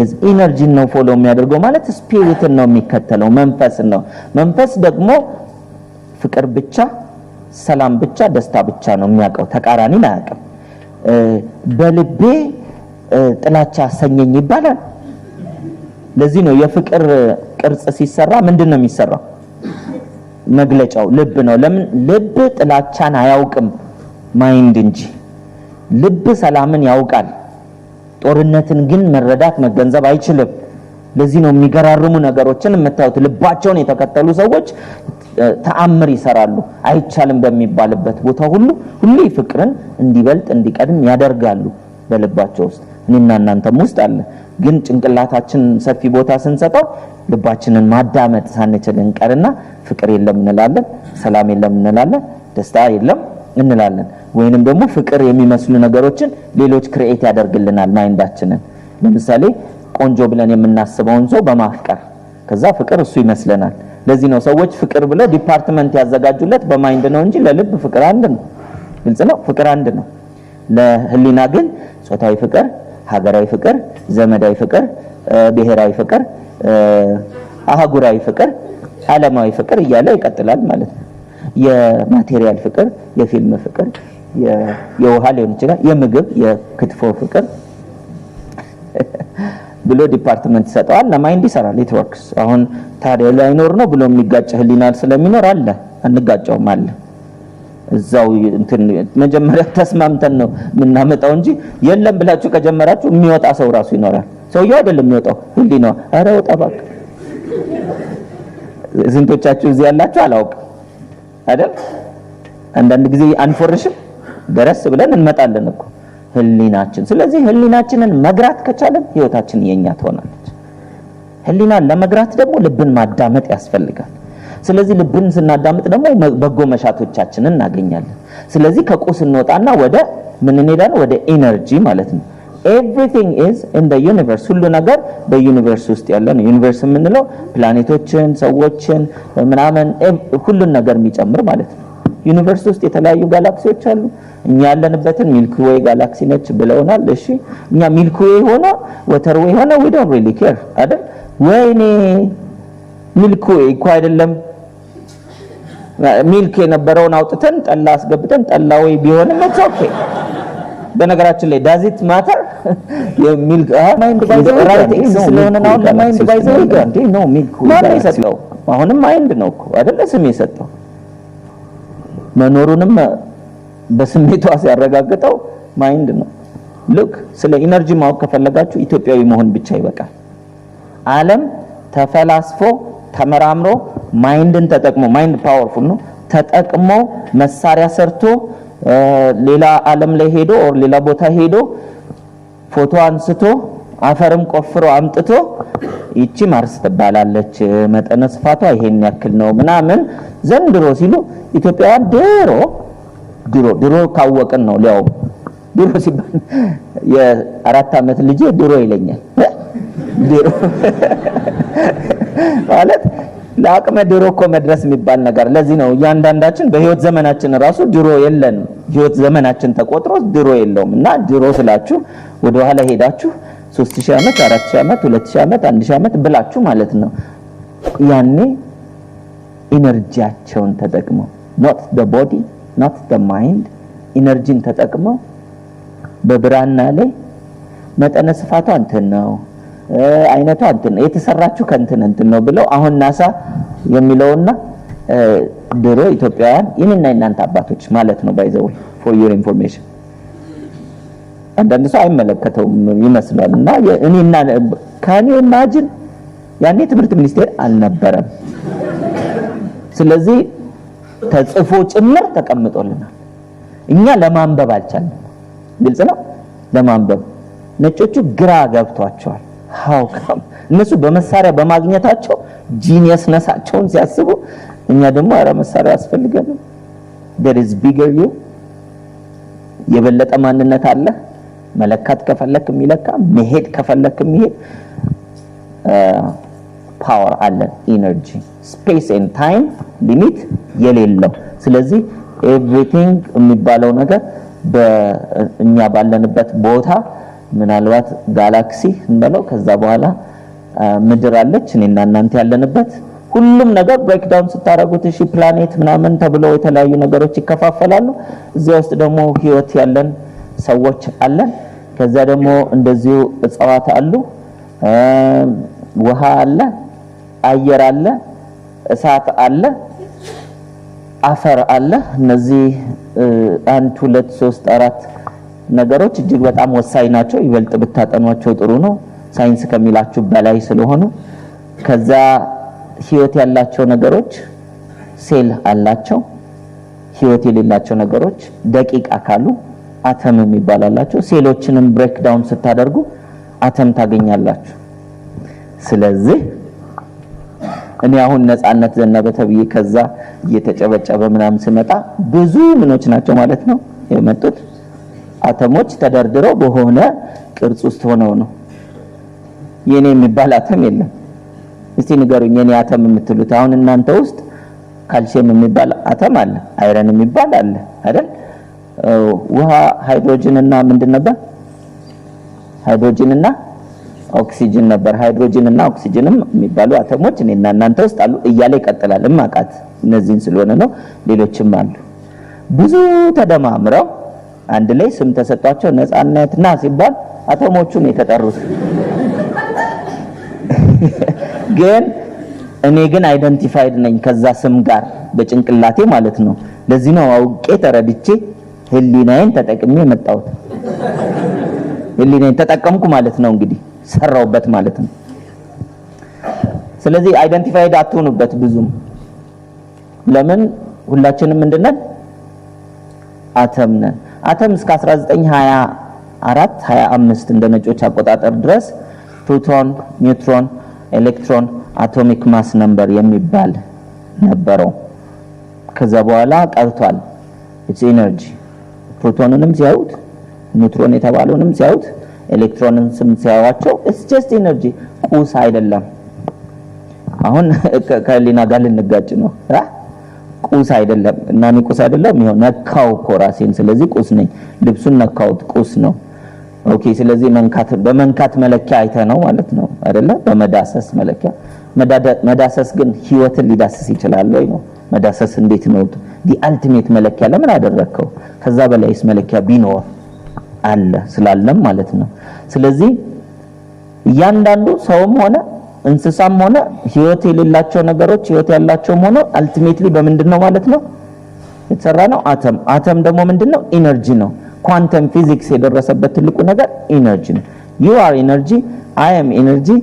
is energy ነው follow የሚያደርገው ማለት ስፒሪት ነው የሚከተለው መንፈስ ደግሞ ፍቅር ብቻ ሰላም ብቻ ደስታ ብቻ ነው የሚያውቀው ተቃራኒ አያውቅም በልቤ ጥላቻ ሰኘኝ ይባላል ለዚህ ነው የፍቅር ቅርጽ ሲሰራ ምንድነው የሚሰራው መግለጫው ልብ ነው ለምን ልብ ጥላቻን አያውቅም ማይንድ እንጂ ልብ ሰላምን ያውቃል ጦርነትን ግን መረዳት መገንዘብ አይችልም ለዚህ ነው የሚገራርሙ ነገሮችን የምታዩት ልባቸውን የተከተሉ ሰዎች ተአምር ይሰራሉ አይቻልም በሚባልበት ቦታ ሁሉ ፍቅርን እንዲበልጥ እንዲቀድም ያደርጋሉ በልባቸው ውስጥ እኔና እናንተም ውስጥ አለ ግን ጭንቅላታችን ሰፊ ቦታ ስንሰጠው ልባችንን ማዳመጥ ሳንችል እንቀርና ፍቅር የለም እንላለን ሰላም የለም እንላለን ደስታ የለም እንላለን ወይንም ደግሞ ፍቅር የሚመስሉ ነገሮችን ሌሎች ክሬኤት ያደርግልናል ማይንዳችንን ለምሳሌ ቆንጆ ብለን የምናስበውን ሰው በማፍቀር ከዛ ፍቅር እሱ ይመስለናል ለዚህ ነው ሰዎች ፍቅር ብለው ዲፓርትመንት ያዘጋጁለት በማይንድ ነው እንጂ ለልብ ፍቅር አንድ ነው ግልጽ ነው ፍቅር አንድ ነው ለህሊና ግን ጾታዊ ፍቅር ሀገራዊ ፍቅር ዘመዳዊ ፍቅር ብሔራዊ ፍቅር አህጉራዊ ፍቅር ዓለማዊ ፍቅር እያለ ይቀጥላል ማለት ነው የማቴሪያል ፍቅር የፊልም ፍቅር የውሃ ሊሆን ይችላል የምግብ የክትፎ ፍቅር ብሎ ዲፓርትመንት ይሰጣል ለማይንድ ይሰራል it works አሁን ታዲያ ላይኖር ነው ብሎ የሚጋጭ ህሊናል ስለሚኖር አለ አንጋጫውም አለ እዛው እንትን መጀመሪያ ተስማምተን ነው ምናመጣው እንጂ የለም ብላችሁ ከጀመራችሁ የሚወጣ ሰው ራሱ ይኖራል ሰውየው አይደለም የሚወጣው ህሊናው አረ ወጣ ባክ ዝንቶቻችሁ እዚህ ያላችሁ አላውቅ አይደል አንዳንድ ጊዜ አንፎርሽም ደረስ ብለን እንመጣለን እኮ ህሊናችን ስለዚህ ህሊናችንን መግራት ከቻለን ህይወታችን የኛ ትሆናለች ህሊናን ለመግራት ደግሞ ልብን ማዳመጥ ያስፈልጋል ስለዚህ ልብን ስናዳምጥ ደግሞ በጎ መሻቶቻችንን እናገኛለን ስለዚህ ከቁስ እንወጣና ወደ ምን እንሄዳለን ወደ ኢነርጂ ማለት ነው everything is in the universe ሁሉ ነገር በዩኒቨርስ ውስጥ ያለ ነው ዩኒቨርስ የምንለው ፕላኔቶችን ሰዎችን ምናምን ሁሉን ነገር የሚጨምር ማለት ነው ዩኒቨርስ ውስጥ የተለያዩ ጋላክሲዎች አሉ እኛ ያለንበትን ሚልኪ ዌይ ጋላክሲ ነች ብለውናል እሺ እኛ ሚልኪ ዌይ ሆነ ወተር ዌይ ሆነ we don't really care አይደል ወይኔ ሚልኪ ዌይ እኮ አይደለም ሚልክ የነበረውን አውጥተን ጠላ አስገብተን ጠላው ቢሆንም ኦኬ። በነገራችን ላይ ዳዚት ማተር የሚልክ ማይንድ ባይዘው ራይት ስለሆነ ነው ለማይንድ ባይዘው እንዴ ነው ሚልክ ማን ይሰጠው? አሁንም ማይንድ ነው እኮ አይደለ ስም የሰጠው መኖሩንም በስሜቷ ሲያረጋግጠው ማይንድ ነው። ሉክ ስለ ኢነርጂ ማወቅ ከፈለጋችሁ ኢትዮጵያዊ መሆን ብቻ ይበቃል። ዓለም ተፈላስፎ ተመራምሮ ማይንድን ተጠቅሞ ማይንድ ፓወርፉል ነው ተጠቅሞ መሳሪያ ሰርቶ ሌላ ዓለም ላይ ሄዶ ኦር ሌላ ቦታ ሄዶ ፎቶ አንስቶ አፈርም ቆፍሮ አምጥቶ ይቺ ማርስ ትባላለች መጠነ ስፋቷ ይሄን ያክል ነው ምናምን ዘንድሮ ሲሉ ኢትዮጵያውያን ድሮ ካወቅን ነው ሊያው ድሮ ሲባል የአራት ዓመት ልጅ ድሮ ይለኛል ድሮ ማለት ለአቅመ ድሮ እኮ መድረስ የሚባል ነገር ለዚህ ነው እያንዳንዳችን በህይወት ዘመናችን ራሱ ድሮ የለን ህይወት ዘመናችን ተቆጥሮ ድሮ የለውም እና ድሮ ስላችሁ ወደ ኋላ ሄዳችሁ 3000 ዓመት 4000 ዓመት 2000 ዓመት 1000 ዓመት ብላችሁ ማለት ነው ያኔ ኢነርጂያቸውን ተጠቅመው not the body not the mind ኢነርጂን ተጠቅመው በብራና ላይ መጠነ ስፋቷ እንትን ነው አይነቷ እንትን ነው የተሰራችሁ ከእንትን ነው ብለው አሁን ናሳ የሚለውና ድሮ ኢትዮጵያውያን የኔና የናንተ አባቶች ማለት ነው ባይዘው for your information አንዳንድ ሰው አይመለከተውም ይመስላል እና እኔና ካኔ ኢማጂን ያኔ ትምህርት ሚኒስቴር አልነበረም ስለዚህ ተጽፎ ጭምር ተቀምጦልናል እኛ ለማንበብ አልቻልንም ግልጽ ነው ለማንበብ ነጮቹ ግራ ገብቷቸዋል how come እነሱ በመሳሪያ በማግኘታቸው ጂኒየስ ነሳቸውን ሲያስቡ እኛ ደግሞ አረ መሳሪያ ያስፈልጋል there is bigger you የበለጠ ማንነት አለ መለካት ከፈለክ የሚለካ መሄድ ከፈለክ የሚሄድ ፓወር አለ ኢነርጂ ስፔስ ኤንድ ታይም ሊሚት የሌለው ስለዚህ ኤቭሪቲንግ የሚባለው ነገር በእኛ ባለንበት ቦታ ምናልባት ጋላክሲ እንበለው ከዛ በኋላ ምድር አለች እኔና እናንተ ያለንበት ሁሉም ነገር ብሬክዳውን ስታረጉት እሺ ፕላኔት ምናምን ተብሎ የተለያዩ ነገሮች ይከፋፈላሉ እዚያ ውስጥ ደግሞ ህይወት ያለን ሰዎች አለን ከዛ ደግሞ እንደዚሁ እጽዋት አሉ ውሃ አለ አየር አለ እሳት አለ አፈር አለ እነዚህ 1 2 3 4 ነገሮች እጅግ በጣም ወሳኝ ናቸው ይበልጥ ብታጠኗቸው ጥሩ ነው ሳይንስ ከሚላችሁ በላይ ስለሆነ ከዛ ህይወት ያላቸው ነገሮች ሴል አላቸው ህይወት የሌላቸው ነገሮች ደቂቅ አካሉ አተም የሚባላላቸው ሴሎችንም ብሬክዳውን ስታደርጉ አተም ታገኛላችሁ ስለዚህ እኔ አሁን ነፃነት ዘነበ ተብዬ ከዛ እየተጨበጨበ ምናምን ስመጣ ብዙ ምኖች ናቸው ማለት ነው የመጡት አተሞች ተደርድረው በሆነ ቅርጽ ውስጥ ሆነው ነው የኔ የሚባል አተም የለም እስቲ ንገሩኝ የኔ አተም የምትሉት አሁን እናንተ ውስጥ ካልሲየም የሚባል አተም አለ አይረን የሚባል አለ አይደል ውሃ ሃይድሮጅን እና ምንድን ነበር ሃይድሮጅን እና ኦክሲጅን ነበር ሃይድሮጅን እና ኦክሲጅንም የሚባሉ አተሞች እኔና እናንተ ውስጥ አሉ እያለ ይቀጥላል ማቃት እነዚህን ስለሆነ ነው ሌሎችም አሉ ብዙ ተደማምረው አንድ ላይ ስም ተሰጣቸው ነፃነትና ሲባል አተሞቹን የተጠሩት ግን እኔ ግን አይደንቲፋይድ ነኝ ከዛ ስም ጋር በጭንቅላቴ ማለት ነው ለዚህ ነው አውቄ ተረድቼ ህሊናዬን ተጠቅሜ መጣሁት ህሊናዬን ተጠቀምኩ ማለት ነው እንግዲህ ሰራውበት ማለት ነው ስለዚህ አይደንቲፋይድ አትሆኑበት ብዙም ለምን ሁላችንም ምንድነን አተም ነን አተም እስከ 1924 25 እንደ ነጮች አቆጣጠር ድረስ ፕሮቶን ኒውትሮን ኤሌክትሮን አቶሚክ ማስ ነምበር የሚባል ነበረው ከዛ በኋላ ቀርቷል it's energy ፕሮቶንንም ሲያዩት ኒውትሮን የተባለውንም ሲያዩት ኤሌክትሮንን ሲያዩዋቸው it's just energy ቁስ አይደለም አሁን ከሊና ጋር ልንጋጭ ነው ቁስ አይደለም እና እኔ ቁስ አይደለም ይሄው ነካው ኮራሴን ስለዚህ ቁስ ነኝ ልብሱን ነካውት ቁስ ነው ኦኬ ስለዚህ በመንካት መለኪያ አይተ ነው ማለት ነው አይደለ በመዳሰስ መለኪያ መዳሰስ ግን ህይወትን ሊዳስስ ይችላል ወይ ነው መዳሰስ እንዴት ነው ዲ አልቲሜት መለኪያ ለምን አደረከው ከዛ በላይስ መለኪያ ቢኖር አለ ስላለም ማለት ነው ስለዚህ እያንዳንዱ ሰውም ሆነ እንስሳም ሆነ ህይወት የሌላቸው ነገሮች ህይወት ያላቸውም ሆነ አልቲሜትሊ በምንድነው ማለት ነው የተሰራ ነው አተም ደግሞ ምንድነው ኢነርጂ ነው ኳንተም ፊዚክስ የደረሰበት ትልቁ ነገር ኢነርጂ ነው you are energy I am energy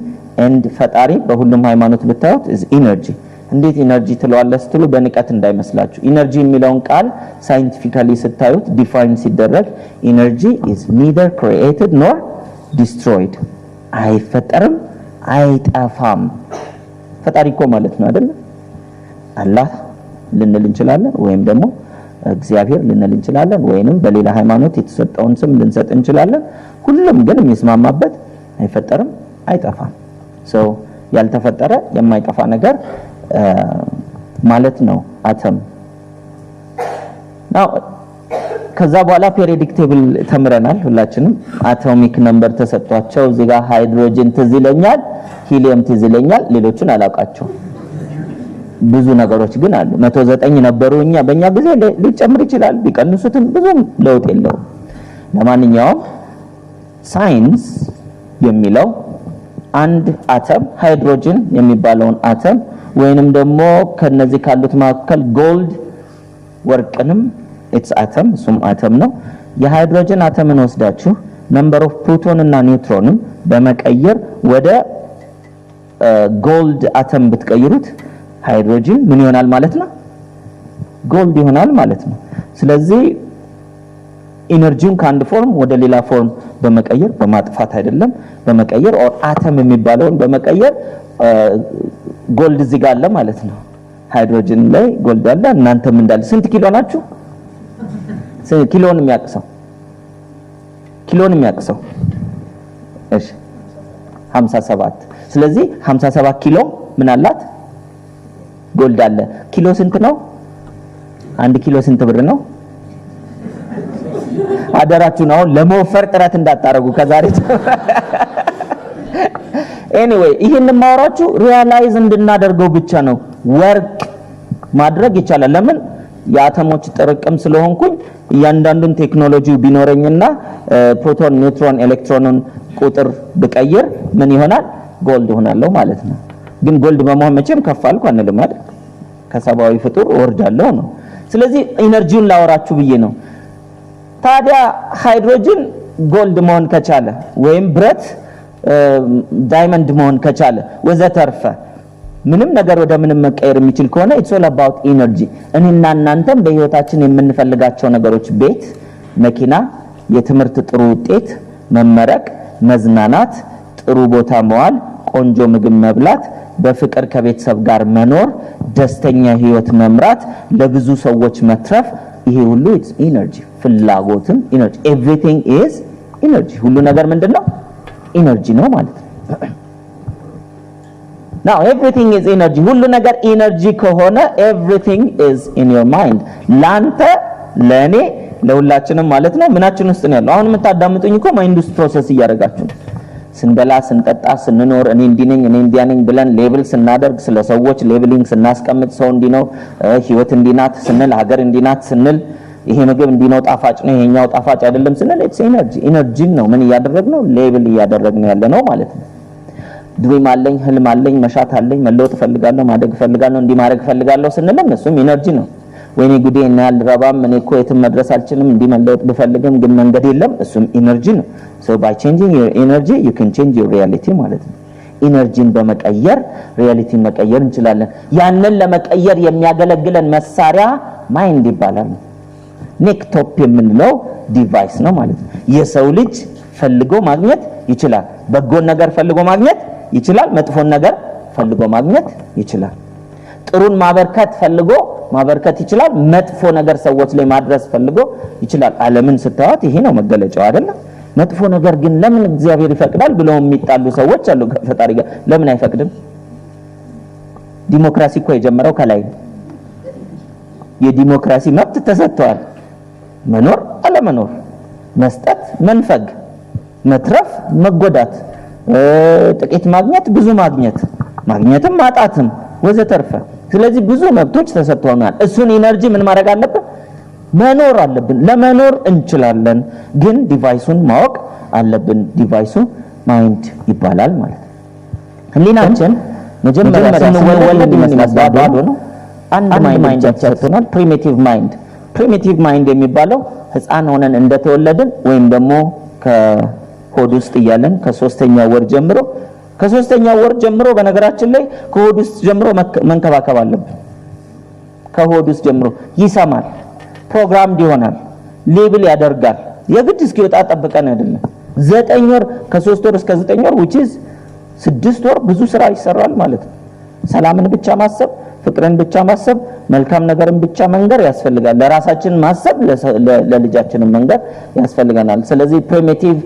and ፈጣሪ በሁሉም ሃይማኖት ብታዩት is energy እንዴት ኢነርጂ ትለዋለህ ስትሉ በንቀት እንዳይመስላችሁ ኢነርጂ የሚለውን ቃል ሳይንቲፊካሊ ስታዩት ዲፋይን ሲደረግ ኢነርጂ is neither created nor destroyed አይፈጠርም አይጠፋም ፈጣሪ እኮ ማለት ነው አይደል አላህ ልንል እንችላለን ወይም ደግሞ እግዚአብሔር ልንል እንችላለን ወይንም በሌላ ሃይማኖት የተሰጠውን ስም ልንሰጥ እንችላለን ሁሉም ግን የሚስማማበት አይፈጠርም አይጠፋም so ያልተፈጠረ የማይጠፋ ነገር ማለት ነው አተም now ከዛ በኋላ ፔሪዮዲክ ቴብል ተምረናል ሁላችንም አቶሚክ ነምበር ተሰጥቷቸው እዚህ ጋር ሃይድሮጅን ትዝ ይለኛል ሂሊየም ትዝ ይለኛል ሌሎችን አላውቃቸው ብዙ ነገሮች ግን አሉ 109 ነበሩኛ በእኛ ጊዜ ሊጨምር ይችላል ቢቀንሱትም ብዙም ለውጥ የለውም ለማንኛውም ሳይንስ የሚለው አንድ አተም ሃይድሮጅን የሚባለውን አተም ወይንም ደግሞ ከነዚህ ካሉት መካከል ጎልድ ወርቅንም it's atom ሱም አተም ነው የሃይድሮጅን አተምን ወስዳችሁ number of proton እና ኒውትሮንን በመቀየር ወደ ጎልድ አተም ብትቀይሩት ሃይድሮጅን ምን ይሆናል ማለት ነው ጎልድ ይሆናል ማለት ነው ስለዚህ ኢነርጂውን ከአንድ ፎርም ወደ ሌላ ፎርም በመቀየር በማጥፋት አይደለም በመቀየር ኦር አተም የሚባለውን በመቀየር ጎልድ እዚህ ጋር አለ ማለት ነው ሃይድሮጅን ላይ ጎልድ አለ እናንተም እንዳለ ስንት ኪሎ ናችሁ ኪሎን የሚያቅሰው እሺ 57 ስለዚህ 57 ኪሎ ምን አላት ጎልድ አለ ኪሎ ስንት ነው አንድ ኪሎ ስንት ብር ነው አደራችሁ ነው ለመወፈር ጥረት እንዳታረጉ ከዛሬ anyway ይሄንን ማወራችሁ ሪያላይዝ እንድናደርገው ብቻ ነው ወርቅ ማድረግ ይቻላል ለምን የአተሞች ጥርቅም ስለሆንኩኝ እያንዳንዱን ቴክኖሎጂው ቢኖርኝና ፕሮቶን ኒውትሮን ኤሌክትሮንን ቁጥር ብቀይር ምን ይሆናል ጎልድ ሆናለሁ ማለት ነው ግን ጎልድ በመሆን መቼም ከፋልኩ አንልም አይደል ከሰባዊ ፍጡር ወርዳለሁ ነው ስለዚህ ኢነርጂውን ላወራችሁ ብዬ ነው ታዲያ ሃይድሮጅን ጎልድ መሆን ከቻለ ወይም ብረት ዳይመንድ መሆን ከቻለ ወዘተርፈ ምንም ነገር ወደ ምንም መቀየር የሚችል ከሆነ it's all about energy እኔና እናንተም በህይወታችን የምንፈልጋቸው ነገሮች ቤት መኪና የትምህርት ጥሩ ውጤት መመረቅ መዝናናት ጥሩ ቦታ መዋል ቆንጆ ምግብ መብላት በፍቅር ከቤተሰብ ጋር መኖር ደስተኛ ህይወት መምራት ለብዙ ሰዎች መትረፍ ይሄ ሁሉ it's energy ፍላጎትም energy everything is energy ሁሉ ነገር ምንድነው energy ነው ማለት ነው now everything is energy ሁሉ ነገር energy ከሆነ everything is in your mind ላንተ ለኔ ለሁላችንም ማለት ነው ምናችን ውስጥ ነው ያለው አሁን የምታዳምጡኝ እኮ ማይንድ ውስጥ ፕሮሰስ እያደረጋችሁ ስንበላ ስንጠጣ ስንኖር እኔ እንዲነኝ እኔ እንዲያነኝ ብለን ሌብል ስናደርግ ስለ ሰዎች ሌብሊንግ ስናስቀምጥ ሰው እንዲነው ህይወት እንዲናት ስንል ሀገር እንዲናት ስንል ይሄ ምግብ እንዲነው ጣፋጭ ነው ይሄኛው ጣፋጭ አይደለም ስንል it's energy ነው ምን እያደረግነው ሌብል እያደረግነው ያለ ነው ማለት ነው ድሪም አለኝ ህልም አለኝ መሻት አለኝ መለወጥ ፈልጋለሁ ማደግ ፈልጋለሁ እንዲ ማድረግ ፈልጋለሁ ስንልም እሱም ኢነርጂ ነው ወይኔ ጉዴ እና ያልረባም እኔ እኮ የትም መድረስ አልችልም እንዲ መለወጥ ብፈልግም ግን መንገድ የለም እሱም ኢነርጂ ነው so by changing your energy you can change your reality ማለት ነው ኢነርጂን በመቀየር ሪያሊቲን መቀየር እንችላለን ያንን ለመቀየር የሚያገለግለን መሳሪያ ማይንድ ይባላል ኔክቶፕ የምንለው ዲቫይስ ነው ማለት ነው የሰው ልጅ ፈልጎ ማግኘት ይችላል በጎን ነገር ፈልጎ ማግኘት ይችላል መጥፎን ነገር ፈልጎ ማግኘት ይችላል ጥሩን ማበርከት ፈልጎ ማበርከት ይችላል መጥፎ ነገር ሰዎች ላይ ማድረስ ፈልጎ ይችላል ዓለምን ስታዩት ይሄ ነው መገለጫው አይደል መጥፎ ነገር ግን ለምን እግዚአብሔር ይፈቅዳል ብለው የሚጣሉ ሰዎች አሉ ከፈጣሪ ጋር ለምን አይፈቅድም ዲሞክራሲ እኮ የጀመረው ከላይ የዲሞክራሲ መብት ተሰጥቷል መኖር አለመኖር መስጠት መንፈግ መትረፍ መጎዳት ጥቂት ማግኘት ብዙ ማግኘትም ማጣትም ወዘተርፈ ስለዚህ ብዙ መብቶች ተሰጥተውናል። እሱን ኢነርጂ ምን ማድረግ አለብን? መኖር አለብን። ለመኖር እንችላለን፣ ግን ዲቫይሱን ማወቅ አለብን። ዲቫይሱ ማይንድ ይባላል ማለት ነው። ህሊናችን መጀመሪያ ስንወለድ ይመስላል ባዶ ነው። አንድ ማይንድ ተሰጥቶናል፣ ፕሪሚቲቭ ማይንድ። ፕሪሚቲቭ ማይንድ የሚባለው ህፃን ሆነን እንደተወለድን ወይም ደግሞ ከሆድ ውስጥ እያለን ከሶስተኛው ወር ጀምሮ በነገራችን ላይ ከሆድ ውስጥ ጀምሮ መንከባከብ አለብን። ከሆድ ውስጥ ጀምሮ ይሰማል፣ ፕሮግራምድ ይሆናል፣ ሌብል ያደርጋል። የግድ እስኪወጣ ጠብቀን አይደለም። 9 ወር ከ3 ወር እስከ 9 ወር which is 6 ወር ብዙ ስራ ይሰራል ማለት ነው። ሰላምን ብቻ ማሰብ፣ ፍቅርን ብቻ ማሰብ፣ መልካም ነገርን ብቻ መንገር ያስፈልጋል። ለራሳችን ማሰብ፣ ለልጃችንን መንገር ያስፈልገናል። ስለዚህ ፕሪሚቲቭ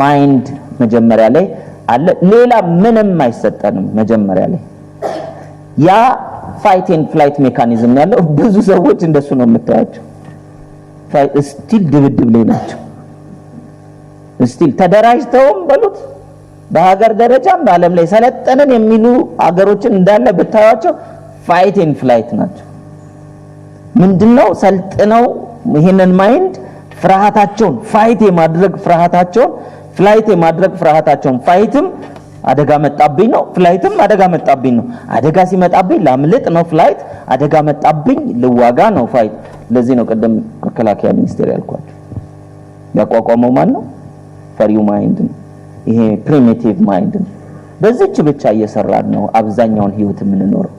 ማይንድ መጀመሪያ ላይ አለ። ሌላ ምንም አይሰጠንም መጀመሪያ ላይ። ያ ፋይት ኤንድ ፍላይት ሜካኒዝም ያለው ብዙ ሰዎች እንደሱ ነው የምታያቸው። ስቲል ድብድብ ላይ ናቸው። ስቲል ተደራጅተውም በሉት በሀገር ደረጃም በዓለም ላይ ሰለጠንን የሚሉ አገሮችን እንዳለ ብታያቸው ፋይት ኤንድ ፍላይት ናቸው። ምንድነው ሰልጥነው ይሄንን ማይንድ ፍርሃታቸውን ፋይት የማድረግ ፍርሃታቸውን ፍላይት የማድረግ ፍርሃታቸውን ፋይትም አደጋ መጣብኝ ነው፣ ፍላይትም አደጋ መጣብኝ ነው። አደጋ ሲመጣብኝ ላምልጥ ነው ፍላይት፣ አደጋ መጣብኝ ልዋጋ ነው ፋይት። ለዚህ ነው ቀደም መከላከያ ሚኒስቴር ያልኳችሁ ያቋቋመው ማን ነው? ፈሪው ማይንድ ነው። ይሄ ፕሪሚቲቭ ማይንድ ነው። በዚህች ብቻ እየሰራን ነው አብዛኛውን ህይወት የምንኖረው።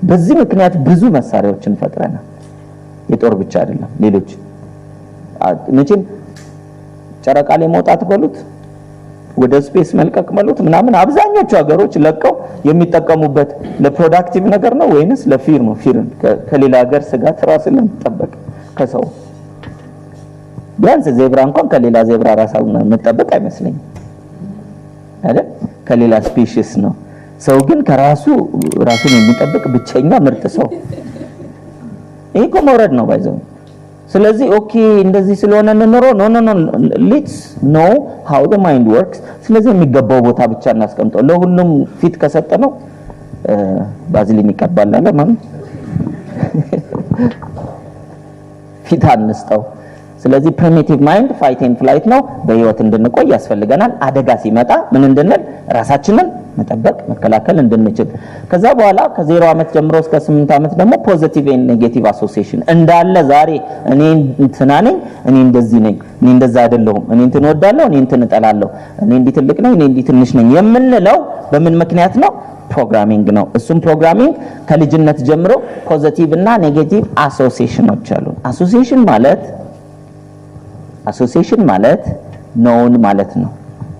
በዚህ ምክንያት ብዙ መሳሪያዎችን ፈጥረናል። የጦር ብቻ አይደለም፣ ሌሎች መቼም ጨረቃ ላይ መውጣት በሉት ወደ ስፔስ መልቀቅ በሉት ምናምን አብዛኞቹ ሀገሮች ለቀው የሚጠቀሙበት ለፕሮዳክቲቭ ነገር ነው ወይንስ ለፊር ነው? ፊርን ከሌላ ሀገር ስጋት ራስን ለመጠበቅ ከሰው ቢያንስ ዜብራ እንኳን ከሌላ ዜብራ ራስን መጠበቅ አይመስለኝም አይደል? ከሌላ ስፔሺስ ነው። ሰው ግን ከራሱ ራሱን የሚጠብቅ ብቸኛ ምርጥ ሰው። ይሄ እኮ መውረድ ነው ባይዘው። ስለዚህ ኦኬ እንደዚህ ስለሆነ እንኖር ኖ ሌትስ ኖ ሃው ዘ ማይንድ ወርክስ። ስለዚህ የሚገባው ቦታ ብቻ እናስቀምጠው። ለሁሉም ፊት ከሰጠነው ባዝሊን ይቀባል አለ ማለት ፊት አንስጠው። ስለዚህ ፕሪሚቲቭ ማይንድ ፋይት ኤንድ ፍላይት ነው። በህይወት እንድንቆይ ያስፈልገናል። አደጋ ሲመጣ ምን እንድንል ራሳችንን መጠበቅ መከላከል እንድንችል። ከዛ በኋላ ከ0 ዓመት ጀምሮ እስከ 8 ዓመት ደግሞ ፖዚቲቭ ኤንድ ኔጌቲቭ አሶሲዬሽን እንዳለ ዛሬ እኔ እንትና ነኝ፣ እኔ እንደዚህ ነኝ፣ እኔ እንደዛ አይደለሁም፣ እኔ እንትን እወዳለሁ፣ እኔ እንትን እጠላለሁ፣ እኔ እንዲህ ትልቅ ነኝ፣ እኔ እንዲህ ትንሽ ነኝ የምንለው በምን ምክንያት ነው? ፕሮግራሚንግ ነው። እሱም ፕሮግራሚንግ ከልጅነት ጀምሮ ፖዚቲቭ እና ኔጌቲቭ አሶሲዬሽኖች አሉ። አሶሲዬሽን ማለት ኖውን ማለት ነው።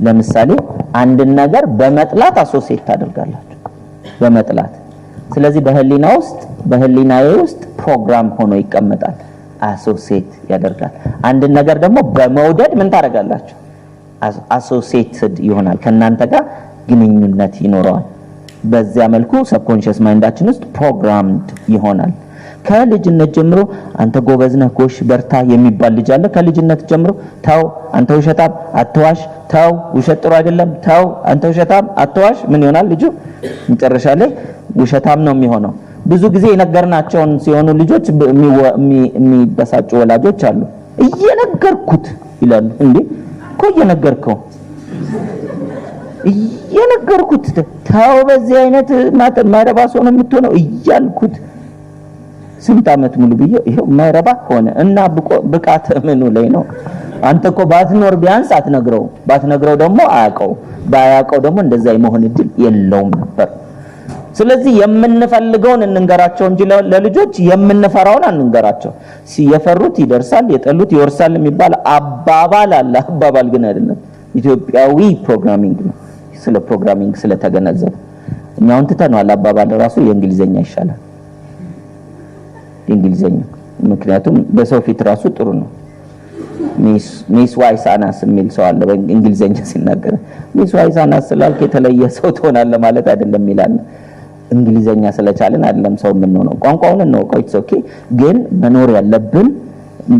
ለምሳሌ አንድን ነገር በመጥላት አሶሲዬት ታደርጋላችሁ፣ በመጥላት። ስለዚህ በህሊናዬ ውስጥ ፕሮግራም ሆኖ ይቀመጣል፣ አሶሲዬት ያደርጋል። አንድን ነገር ደግሞ በመውደድ ምን ታደርጋላችሁ? አሶሲዬትድ ይሆናል፣ ከናንተ ጋር ግንኙነት ይኖረዋል። በዚያ መልኩ ሰብኮንሺየስ ማይንዳችን ውስጥ ፕሮግራምድ ይሆናል። ከልጅነት ጀምሮ አንተ ጎበዝ ነህ፣ ጎሽ በርታ የሚባል ልጅ አለ። ከልጅነት ጀምሮ ተው አንተ ውሸታም አትዋሽ፣ ተው ውሸት ጥሩ አይደለም፣ ተው አንተ ውሸታም አትዋሽ። ምን ይሆናል ልጁ? መጨረሻ ላይ ውሸታም ነው የሚሆነው። ብዙ ጊዜ የነገርናቸውን ሲሆኑ ልጆች የሚበሳጩ ወላጆች አሉ። እየነገርኩት ይላሉ። እንዴ እኮ እየነገርኩት ተው በዚህ አይነት ማይረባ ሰው ነው የምትሆነው እያልኩት ስንት ዓመት ሙሉ ብዬ ይሄው ማይረባ ሆነ እና ብቃት ምኑ ላይ ነው? አንተ እኮ ባትኖር ቢያንስ አትነግረው፣ ባትነግረው ደግሞ ባያውቀው ደግሞ እንደዛ የመሆን እድል የለውም ነበር። ስለዚህ የምንፈልገውን እንንገራቸው እንጂ ለልጆች የምንፈራውን አንንገራቸው። የፈሩት ይደርሳል፣ የጠሉት ይወርሳል የሚባል አባባል አለ። አባባል ግን አይደለም፣ ኢትዮጵያዊ ፕሮግራሚንግ ነው። ስለ ፕሮግራሚንግ ስለተገነዘበ እኛውን ትተነዋል። አባባል ራሱ የእንግሊዘኛ ይሻላል እንግሊዘኛ። ምክንያቱም በሰው ፊት ራሱ ጥሩ ነው። ሚስ ዋይስ አናስ የሚል ሰው አለ በእንግሊዘኛ ሲናገር። ሚስ ዋይስ አናስ ስላልክ የተለየ ሰው ትሆናለህ ማለት አይደለም ይላል። እንግሊዘኛ ስለቻለን አይደለም ሰው የምንሆነው፣ ቋንቋውን እንወቀው ኢትስ ኦኬ። ግን መኖር ያለብን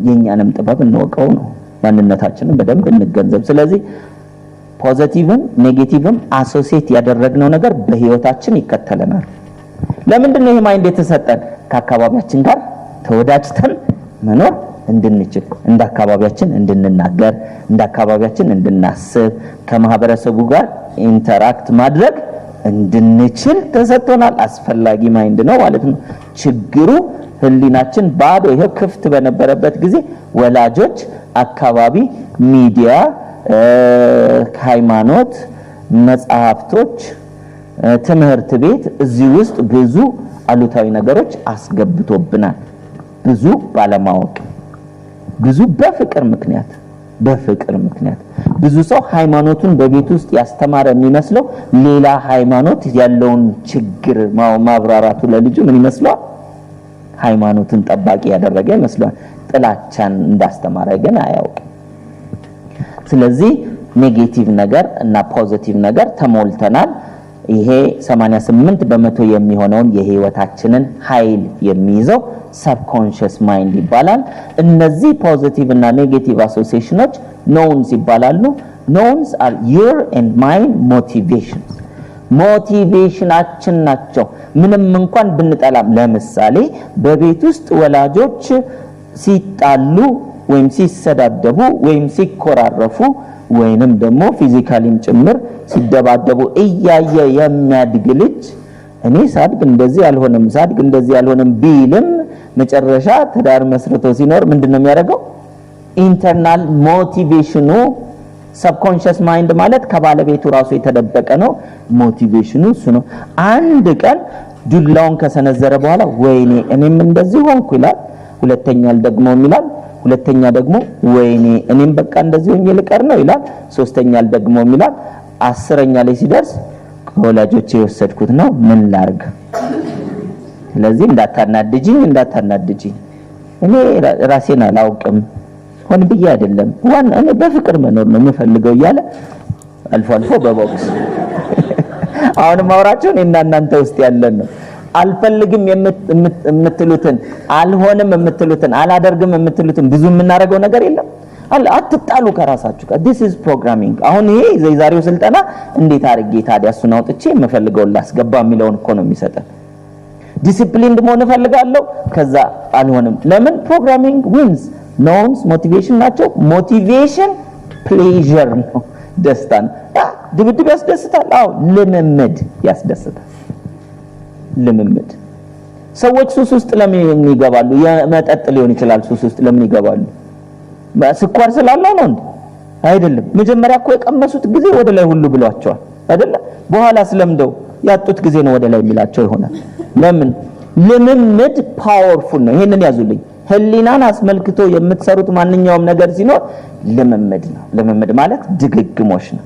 የኛንም ጥበብ እንወቀው ነው። ማንነታችንን በደንብ እንገንዘብ። ስለዚህ ፖዚቲቭም ኔጌቲቭም አሶሲዬት ያደረግነው ነገር በህይወታችን ይከተለናል። ለምንድን ነው ይሄ ማይንድ የተሰጠን? ከአካባቢያችን ጋር ተወዳጅተን መኖር እንድንችል፣ እንደ አካባቢያችን እንድንናገር፣ እንደ አካባቢያችን እንድናስብ፣ ከማህበረሰቡ ጋር ኢንተራክት ማድረግ እንድንችል ተሰጥቶናል። አስፈላጊ ማይንድ ነው ማለት ነው። ችግሩ ህሊናችን ባዶ ይሄ ክፍት በነበረበት ጊዜ ወላጆች፣ አካባቢ፣ ሚዲያ፣ ሃይማኖት፣ መጽሐፍቶች፣ ትምህርት ቤት እዚህ ውስጥ ብዙ አሉታዊ ነገሮች አስገብቶብናል። ብዙ ባለማወቅ፣ ብዙ በፍቅር ምክንያት ብዙ ሰው ሃይማኖቱን በቤት ውስጥ ያስተማረ የሚመስለው ሌላ ሃይማኖት ያለውን ችግር ማብራራቱ ለልጁ ምን ይመስላል? ሃይማኖትን ጠባቂ ያደረገ ይመስላል። ጥላቻን እንዳስተማረ ግን አያውቅም። ስለዚህ ኔጌቲቭ ነገር እና ፖዚቲቭ ነገር ተሞልተናል። ይሄ 88% የሚሆነውን የህይወታችንን ኃይል የሚይዘው subconscious mind ይባላል። እነዚህ ፖዚቲቭ እና ኔጌቲቭ አሶሲዬሽኖች knowns ይባላሉ። knowns are your and mine motivations ሞቲቬሽናችን ናቸው። ምንም እንኳን ብንጠላም፣ ለምሳሌ በቤት ውስጥ ወላጆች ሲጣሉ ወይም ሲሰዳደቡ ወይም ሲኮራረፉ ወይንም ደግሞ ፊዚካሊም ጭምር ሲደባደቡ እያየ የሚያድግ ልጅ እኔ ሳድግ እንደዚህ አልሆነም ቢልም መጨረሻ ትዳር መስርቶ ሲኖር ምንድነው የሚያደርገው? ኢንተርናል ሞቲቬሽኑ ሰብኮንሺየስ ማይንድ ማለት ከባለቤቱ ራሱ የተደበቀ ነው። ሞቲቬሽኑ እሱ ነው። አንድ ቀን ዱላውን ከሰነዘረ በኋላ ወይኔ እኔም እንደዚህ ሆንኩ ይላል። ሁለተኛ ደግሞ ወይኔ እኔም በቃ እንደዚህ ሆኜ ልቀር ነው ይላል። ሶስተኛ ደግሞ ይላል። 10ኛ ላይ ሲደርስ ከወላጆቼ የወሰድኩት ነው ምን ላርግ? ስለዚህ እንዳታናድጂኝ እኔ ራሴን አላውቅም ሆን ብዬ አይደለም እኔ በፍቅር መኖር ነው የምፈልገው እያለ አልፎ በቦክስ አሁን ማውራቸውን እናንተ ውስጥ ያለን ነው። አልፈልግም የምትሉትን፣ አልሆንም የምትሉትን፣ አላደርግም የምትሉትን ብዙ የምናደርገው ነገር የለም። አትጣሉ ከራሳችሁ ጋር። this is programming። አሁን ይሄ የዛሬው ስልጠና እንዴት አድርጌ ታዲያ እሱን አውጥቼ የምፈልገውን ላስገባ የሚለውን እኮ ነው የሚሰጠን። ዲሲፕሊንድ መሆን እፈልጋለሁ፣ ከዛ አልሆንም። ለምን? ፕሮግራሚንግ ዊንስ ኖንስ ሞቲቬሽን ናቸው። ሞቲቬሽን ፕሌዠር ነው፣ ደስታ ነው። ድብድብ ያስደስታል። አዎ ልምምድ ያስደስታል። ልምምድ ሰዎች ሱስ ውስጥ ለምን ይገባሉ? የመጠጥ ሊሆን ይችላል። ሱስ ውስጥ ለምን ይገባሉ? ስኳር ስላለው ነው እንዴ? አይደለም። መጀመሪያ እኮ የቀመሱት ጊዜ ወደ ላይ ሁሉ ብሏቸዋል አይደለ? በኋላ ስለምደው ያጡት ጊዜ ነው ወደ ላይ የሚላቸው ይሆናል። ለምን? ልምምድ ፓወርፉል ነው። ይሄንን ያዙልኝ። ህሊናን አስመልክቶ የምትሰሩት ማንኛውም ነገር ሲኖር ልምምድ ነው። ልምምድ ማለት ድግግሞሽ ነው።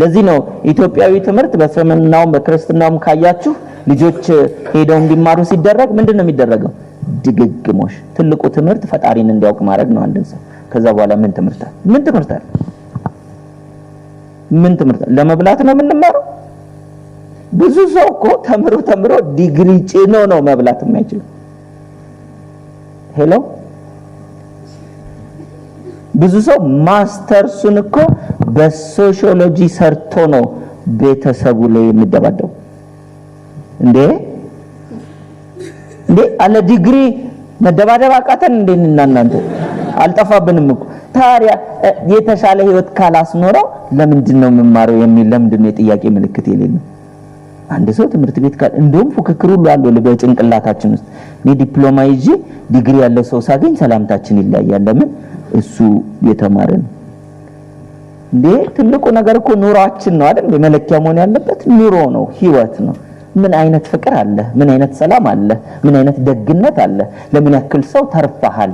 ለዚህ ነው ኢትዮጵያዊ ትምህርት በእስልምናውም በክርስትናውም ካያችሁ ልጆች ሄደው እንዲማሩ ሲደረግ ምንድነው የሚደረገው? ድግግሞሽ። ትልቁ ትምህርት ፈጣሪን እንዲያውቅ ማድረግ ነው አንድን ሰው። ከዛ በኋላ ምን ትምህርት አለ? ለመብላት ነው የምንማረው። ብዙ ሰው እኮ ተምሮ ዲግሪ ጭኖ ነው መብላት የማይችል። ሄሎ ብዙ ሰው ማስተርሱን እኮ በሶሺዮሎጂ ሰርቶ ነው ቤተሰቡ ላይ የሚደባደው። እንዴ አለ ዲግሪ መደባደብ አቃተን እንዴ? እናንተ አልጠፋብንም እኮ። ታዲያ የተሻለ ህይወት ካላስኖረው ለምንድነው የምማረው የሚል ለምንድነው የጥያቄ ምልክት የሌለው? አንድ ሰው ትምህርት ቤት ካል እንደውም ፉክክሩ ሁሉ አለው በጭንቅላታችን ውስጥ። እኔ ዲፕሎማ ይዤ ዲግሪ ያለው ሰው ሳገኝ ሰላምታችን ይለያያል። ለምን? እሱ የተማረ ነው። እንዴ ትልቁ ነገር እኮ ኑሯችን ነው አይደል? መለኪያ መሆን ያለበት ኑሮ ነው፣ ህይወት ነው። ምን አይነት ፍቅር አለ? ምን አይነት ሰላም አለ? ምን አይነት ደግነት አለ? ለምን ያክል ሰው ተርፈሃል?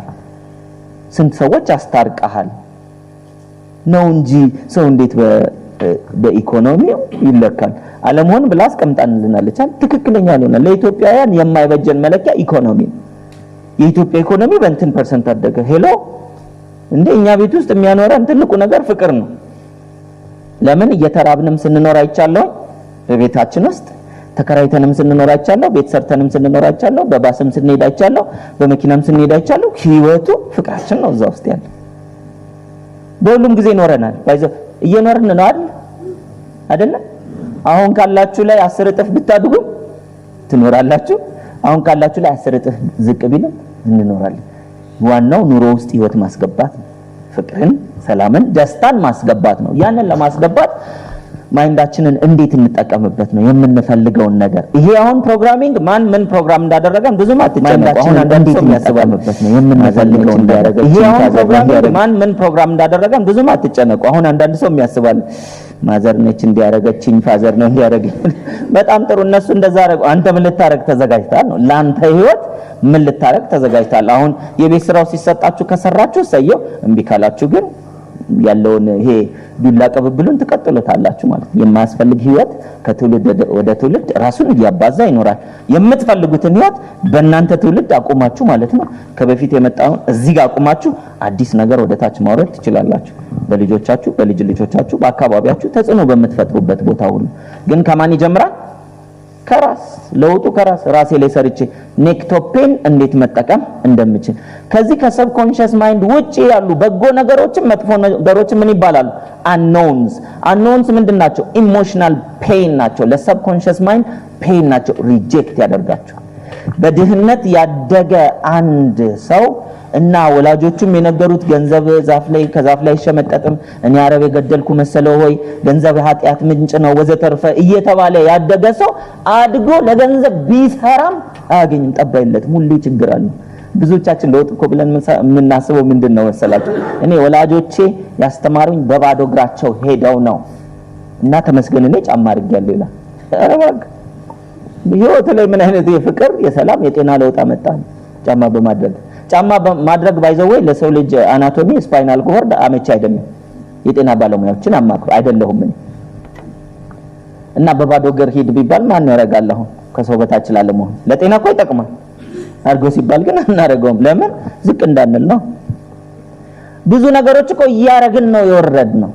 ስንት ሰዎች አስታርቀሃል ነው እንጂ ሰው እንዴት በኢኮኖሚው ይለካል? ዓለሙን ብላ አስቀምጣንልናለች። ትክክለኛ ነው። ለኢትዮጵያውያን የማይበጀን መለኪያ ኢኮኖሚ ነው። የኢትዮጵያ ኢኮኖሚ በእንትን % አደገ። ሄሎ እንዴ እኛ ቤት ውስጥ የሚያኖረን ትልቁ ነገር ፍቅር ነው። ለምን? እየተራብንም ስንኖር አይቻለሁ በቤታችን ውስጥ፣ ተከራይተንም ስንኖር አይቻለሁ፣ ቤት ሰርተንም ስንኖር አይቻለሁ፣ በባስም ስንሄድ አይቻለሁ፣ በመኪናም ስንሄድ አይቻለሁ። ህይወቱ ፍቅራችን ነው እዛ ውስጥ ያለ። በሁሉም ጊዜ ኖረናል። እየኖርን ነው አይደል? አሁን ካላችሁ ላይ 10 እጥፍ ብታድጉ ትኖራላችሁ። አሁን ካላችሁ ላይ 10 እጥፍ ዝቅ ቢልም እንኖራለን። ዋናው ኑሮ ውስጥ ህይወት ማስገባት፣ ፍቅርን፣ ሰላምን፣ ደስታን ማስገባት ነው። ያንን ለማስገባት ማይንዳችንን እንዴት እንጠቀምበት ነው የምንፈልገውን ነገር። ይሄ አሁን ፕሮግራሚንግ ማን ምን ፕሮግራም እንዳደረገን ብዙም አትጨነቁ። አሁን አንዳንድ ሰው የሚያስበበት ነው የምንፈልገውን እንዳደረገ። ይሄ አሁን ፕሮግራሚንግ ማን ምን ፕሮግራም እንዳደረገን ብዙም አትጨነቁ። አሁን አንዳንድ ሰው የሚያስባል ማዘር ነች እንዲያረጋችኝ፣ ፋዘር ነው እንዲያረጋኝ። በጣም ጥሩ፣ እነሱ እንደዛ አረጉ። አንተ ምን ልታረግ ተዘጋጅታል ነው? ላንተ ህይወት ምን ልታረግ ተዘጋጅታል? አሁን የቤት ስራው ሲሰጣችሁ ከሰራችሁ ሰየው፣ እምቢ ካላችሁ ግን ያለውን ይሄ ዱላ ቀብብሉን ተቀጥሎታላችሁ ማለት ነው። የማያስፈልግ ህይወት ከትውልድ ወደ ትውልድ ራሱን እያባዛ ይኖራል። የምትፈልጉትን ህይወት በእናንተ ትውልድ አቁማችሁ ማለት ነው ከበፊት የመጣውን እዚህ ጋር አቁማችሁ አዲስ ነገር ወደ ታች ማውረድ ትችላላችሁ። በልጆቻችሁ፣ በልጅ ልጆቻችሁ፣ በአካባቢያችሁ ተጽዕኖ በምትፈጥሩበት ቦታ ሁሉ። ግን ከማን ይጀምራል? ከራስ ለውጡ ከራስ ራሴ ላይ ሰርቼ ኔክቶፔን እንዴት መጠቀም እንደምችል ከዚህ ከሰብኮንሺየስ ማይንድ ውጪ ያሉ በጎ ነገሮችን መጥፎ ነገሮችን ምን ይባላሉ? አንኖንስ ምንድናቸው? ኢሞሽናል ፔን ናቸው። ለሰብኮንሺየስ ማይንድ ፔን ናቸው። ሪጀክት ያደርጋቸው። በድህነት ያደገ አንድ ሰው እና ወላጆቹም የነገሩት ገንዘብ ከዛፍ ላይ አይሸመጠጥም፣ እኔ አረብ የገደልኩ መሰለው ሆይ ገንዘብ ኃጢአት ምንጭ ነው ወዘተርፈ እየተባለ ያደገ ሰው አድጎ ለገንዘብ ቢሰራም አያገኝም፣ ጠባይለትም፣ ሁሌ ችግር አለ። ብዙዎቻችን ለውጥ እኮ ብለን የምናስበው ምንድነው መሰላችሁ? እኔ ወላጆቼ ያስተማሩኝ በባዶ እግራቸው ሄደው ነው እና ተመስገን እኔ ጫማ አድርጌያለሁ ይላል። አረባክ ህይወት ላይ ምን አይነት የፍቅር የሰላም የጤና ለውጥ አመጣ ጫማ በማድረግ። ጫማ ማድረግ ባይዘው ለሰው ልጅ አናቶሚ ስፓይናል ኮርድ አመቺ አይደለም። የጤና ባለሙያዎችን አማክሩ። አይደለሁም እኔ እና በባዶ እግር ሂድ ቢባል ማን ያረጋል? አሁን ከሰው በታች ላለመሆን ለጤና እኮ ይጠቅማል። አርጎ ሲባል ግን አናረጋውም። ለምን? ዝቅ እንዳንል ነው። ብዙ ነገሮች እኮ ያረግን ነው የወረድ ነው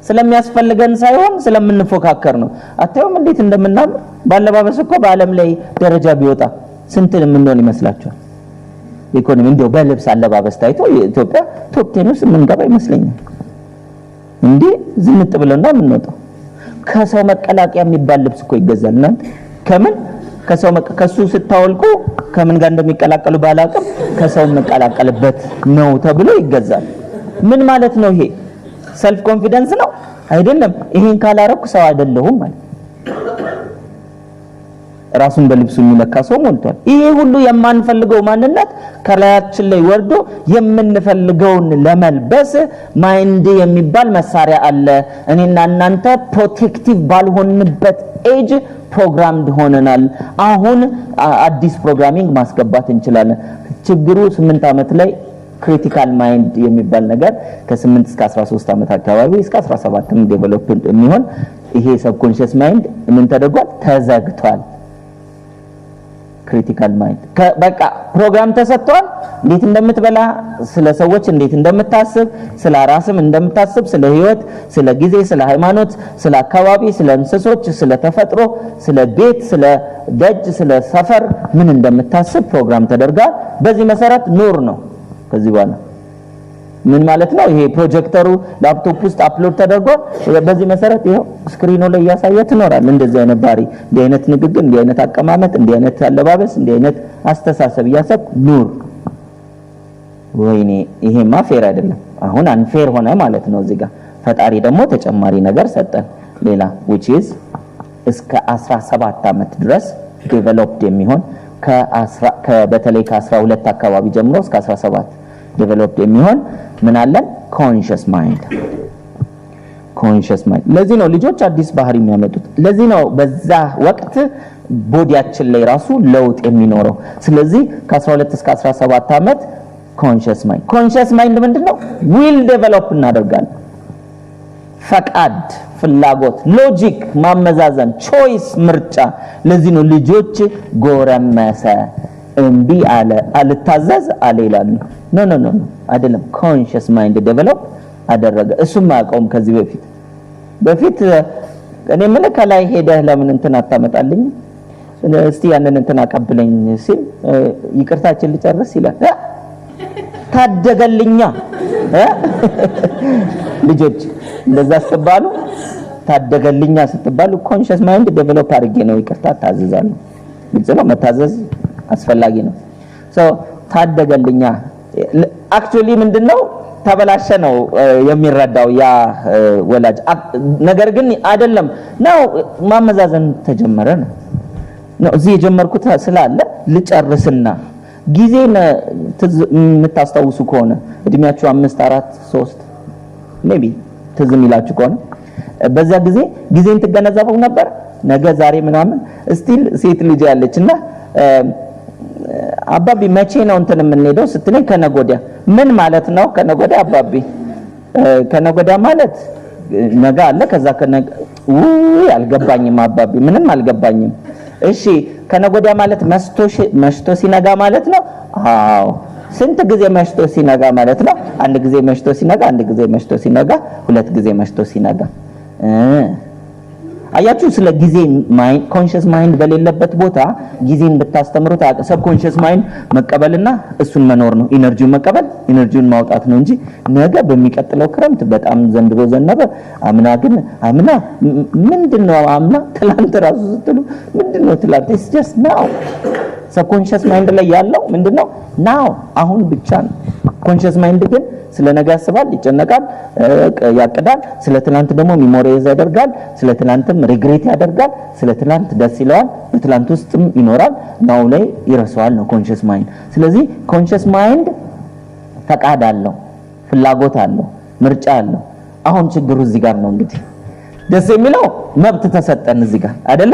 ስለሚያስፈልገን ሳይሆን ስለምንፎካከር ነው። አታዩም እንዴት እንደምናምር? ባለባበስ እኮ በአለም ላይ ደረጃ ቢወጣ ስንት የምንሆን ይመስላችኋል? ኢኮኖሚ እንደው በልብስ አለባበስ ታይቶ የኢትዮጵያ ቶፕ 10 ውስጥ የምንገባ ይመስለኛል። እንዴ ዝንጥ ብለና የምንወጣው ከሰው መቀላቂያ የሚባል ልብስ እኮ ይገዛል። እናንተ ከምን ከሱ ስታወልቁ ከምን ጋር እንደሚቀላቀሉ ባላቅም ከሰው መቀላቀልበት ነው ተብሎ ይገዛል። ምን ማለት ነው ይሄ? ሰልፍ ኮንፊደንስ ነው አይደለም? ይሄን ካላረኩ ሰው አይደለሁም ማለት ራሱን በልብሱ የሚለካ ሰው ሞልቷል። ይሄ ሁሉ የማንፈልገው ማንነት ከላያችን ላይ ወርዶ የምንፈልገውን ለመልበስ ማይንድ የሚባል መሳሪያ አለ። እኔና እናንተ ፕሮቴክቲቭ ባልሆንበት ኤጅ ፕሮግራምድ ሆነናል። አሁን አዲስ ፕሮግራሚንግ ማስገባት እንችላለን። ችግሩ 8 ዓመት ላይ ክሪቲካል ማይንድ የሚባል ነገር ከ8 እስከ 13 ዓመት አካባቢ እስከ 17 ዴቨሎፕመንት የሚሆን ይሄ ሰብኮንሺየስ ማይንድ ምን ተደርጓል? ተዘግቷል። ክሪቲካል ማይንድ በቃ ፕሮግራም ተሰጥቷል። እንዴት እንደምትበላ፣ ስለ ሰዎች እንዴት እንደምታስብ፣ ስለ ራስም እንደምታስብ፣ ስለ ህይወት፣ ስለ ጊዜ፣ ስለ ሃይማኖት፣ ስለ አካባቢ፣ ስለ እንስሶች፣ ስለ ተፈጥሮ፣ ስለ ቤት፣ ስለ ደጅ፣ ስለ ሰፈር ምን እንደምታስብ ፕሮግራም ተደርጓል። በዚህ መሰረት ኑር ነው። ከዚህ በኋላ ምን ማለት ነው? ይሄ ፕሮጀክተሩ ላፕቶፕ ውስጥ አፕሎድ ተደርጓል። በዚህ መሰረት ይሄው ስክሪኑ ላይ ያሳየ ትኖራል። እንደዚህ አይነት ባሪ፣ እንዲህ አይነት ንግግር፣ እንዲህ አይነት አቀማመጥ፣ እንዲህ አይነት አለባበስ፣ እንዲህ አይነት አስተሳሰብ እያሰብ ኑር። ወይኔ ይሄማ ፌር አይደለም። አሁን አንፌር ሆነ ማለት ነው። እዚህ ጋር ፈጣሪ ደግሞ ተጨማሪ ነገር ሰጠን ሌላ which is እስከ 17 ዓመት ድረስ ዴቨሎፕድ የሚሆን በተለይ ከ12 አካባቢ ጀምሮ እስከ 17 ዴቨሎፕድ የሚሆን ምን አለን? ኮንሺየስ ማይንድ። ለዚህ ነው ልጆች አዲስ ባህሪ የሚያመጡት። ለዚህ ነው በዛ ወቅት ቦዲያችን ላይ ራሱ ለውጥ የሚኖረው። ስለዚህ ከ12 እስከ 17 ዓመት ኮንሺየስ ማይንድ ምንድነው? ዊል ዴቨሎፕ እናደርጋለን። ፈቃድ፣ ፍላጎት፣ ሎጂክ፣ ማመዛዘን፣ ቾይስ፣ ምርጫ። ለዚህ ነው ልጆች ጎረመሰ እምቢ አለ አልታዘዝ አለ ይላሉ። ኖ አይደለም። ኮንሺየስ ማይንድ ዴቨሎፕ አደረገ። እሱም ማቆም ከዚህ በፊት እኔ ምን ከላይ ሄደህ ለምን እንትን አታመጣልኝ እስቲ ያንን እንትን አቀብለኝ ሲል ይቅርታችን ልጨርስ ይላል። ታደገልኛ ልጆች እንደዛ ስትባሉ ታደገልኛ ስትባሉ ኮንሺየስ ማይንድ ዴቨሎፕ አድርጌ ነው ይቅርታ ታዝዛለሁ። ግልጽ ነው። መታዘዝ አስፈላጊ ነው። ታደገልኛ አክቹአሊ ምንድነው ተበላሸ ነው የሚረዳው ያ ወላጅ። ነገር ግን አይደለም ነው ማመዛዘን ተጀመረ ነው እዚህ የጀመርኩት ስላለ ልጨርስና ጊዜን የምታስታውሱ ከሆነ እድሜያችሁ 5 4 3 ሜቢ ትዝም ይላችሁ ከሆነ በዛ ጊዜን ትገነዘበው ነበር። ነገ ዛሬ ምናምን ስቲል ሴት ልጅ ያለችና አባቢ መቼ ነው እንትን የምንሄደው ስትለኝ ከነጎዲያ ምን ማለት ነው ከነጎዲያ አባቢ ከነጎዲያ ማለት ነገ አለ ከዛ አልገባኝም አባቢ ምንም አልገባኝም። እሺ ከነጎዲያ ማለት መሽቶ ሲነጋ ማለት ነው። አዎ ስንት ጊዜ መሽቶ ሲነጋ ማለት ነው? አንድ ጊዜ መሽቶ ሲነጋ፣ አንድ ጊዜ መሽቶ ሲነጋ፣ ሁለት ጊዜ መሽቶ ሲነጋ። አያችሁ ስለ ጊዜ ማይንድ ኮንሺየስ ማይንድ በሌለበት ቦታ ጊዜን ብታስተምሩት ሰብ ኮንሺየስ ማይንድ መቀበልና እሱን መኖር ነው። ኢነርጂውን መቀበል ኢነርጂውን ማውጣት ነው እንጂ ነገ በሚቀጥለው ክረምት በጣም ዘንድሮ ዘነበ አምና ምንድነው አምና ትላንት ራሱ ስትሉ ምንድነው ትላንት it's just now ሰብ ኮንሺየስ ማይንድ ላይ ያለው ምንድነው now አሁን ብቻ ነው። ኮንሺየስ ማይንድ ግን ስለ ነገ ያስባል፣ ይጨነቃል፣ ያቅዳል። ስለ ትላንት ደግሞ ሚሞሪዝ ያደርጋል። ስለ ትላንትም ሪግሬት ያደርጋል። ስለ ትላንት ደስ ይለዋል፣ በትላንት ውስጥም ይኖራል፣ ናው ላይ ይረሳዋል ነው ኮንሺየስ ማይንድ። ስለዚህ ኮንሺየስ ማይንድ ፈቃድ አለው፣ ፍላጎት አለው፣ ምርጫ አለው። አሁን ችግሩ እዚህ ጋር ነው። እንግዲህ ደስ የሚለው መብት ተሰጠን እዚህ ጋር አይደለ?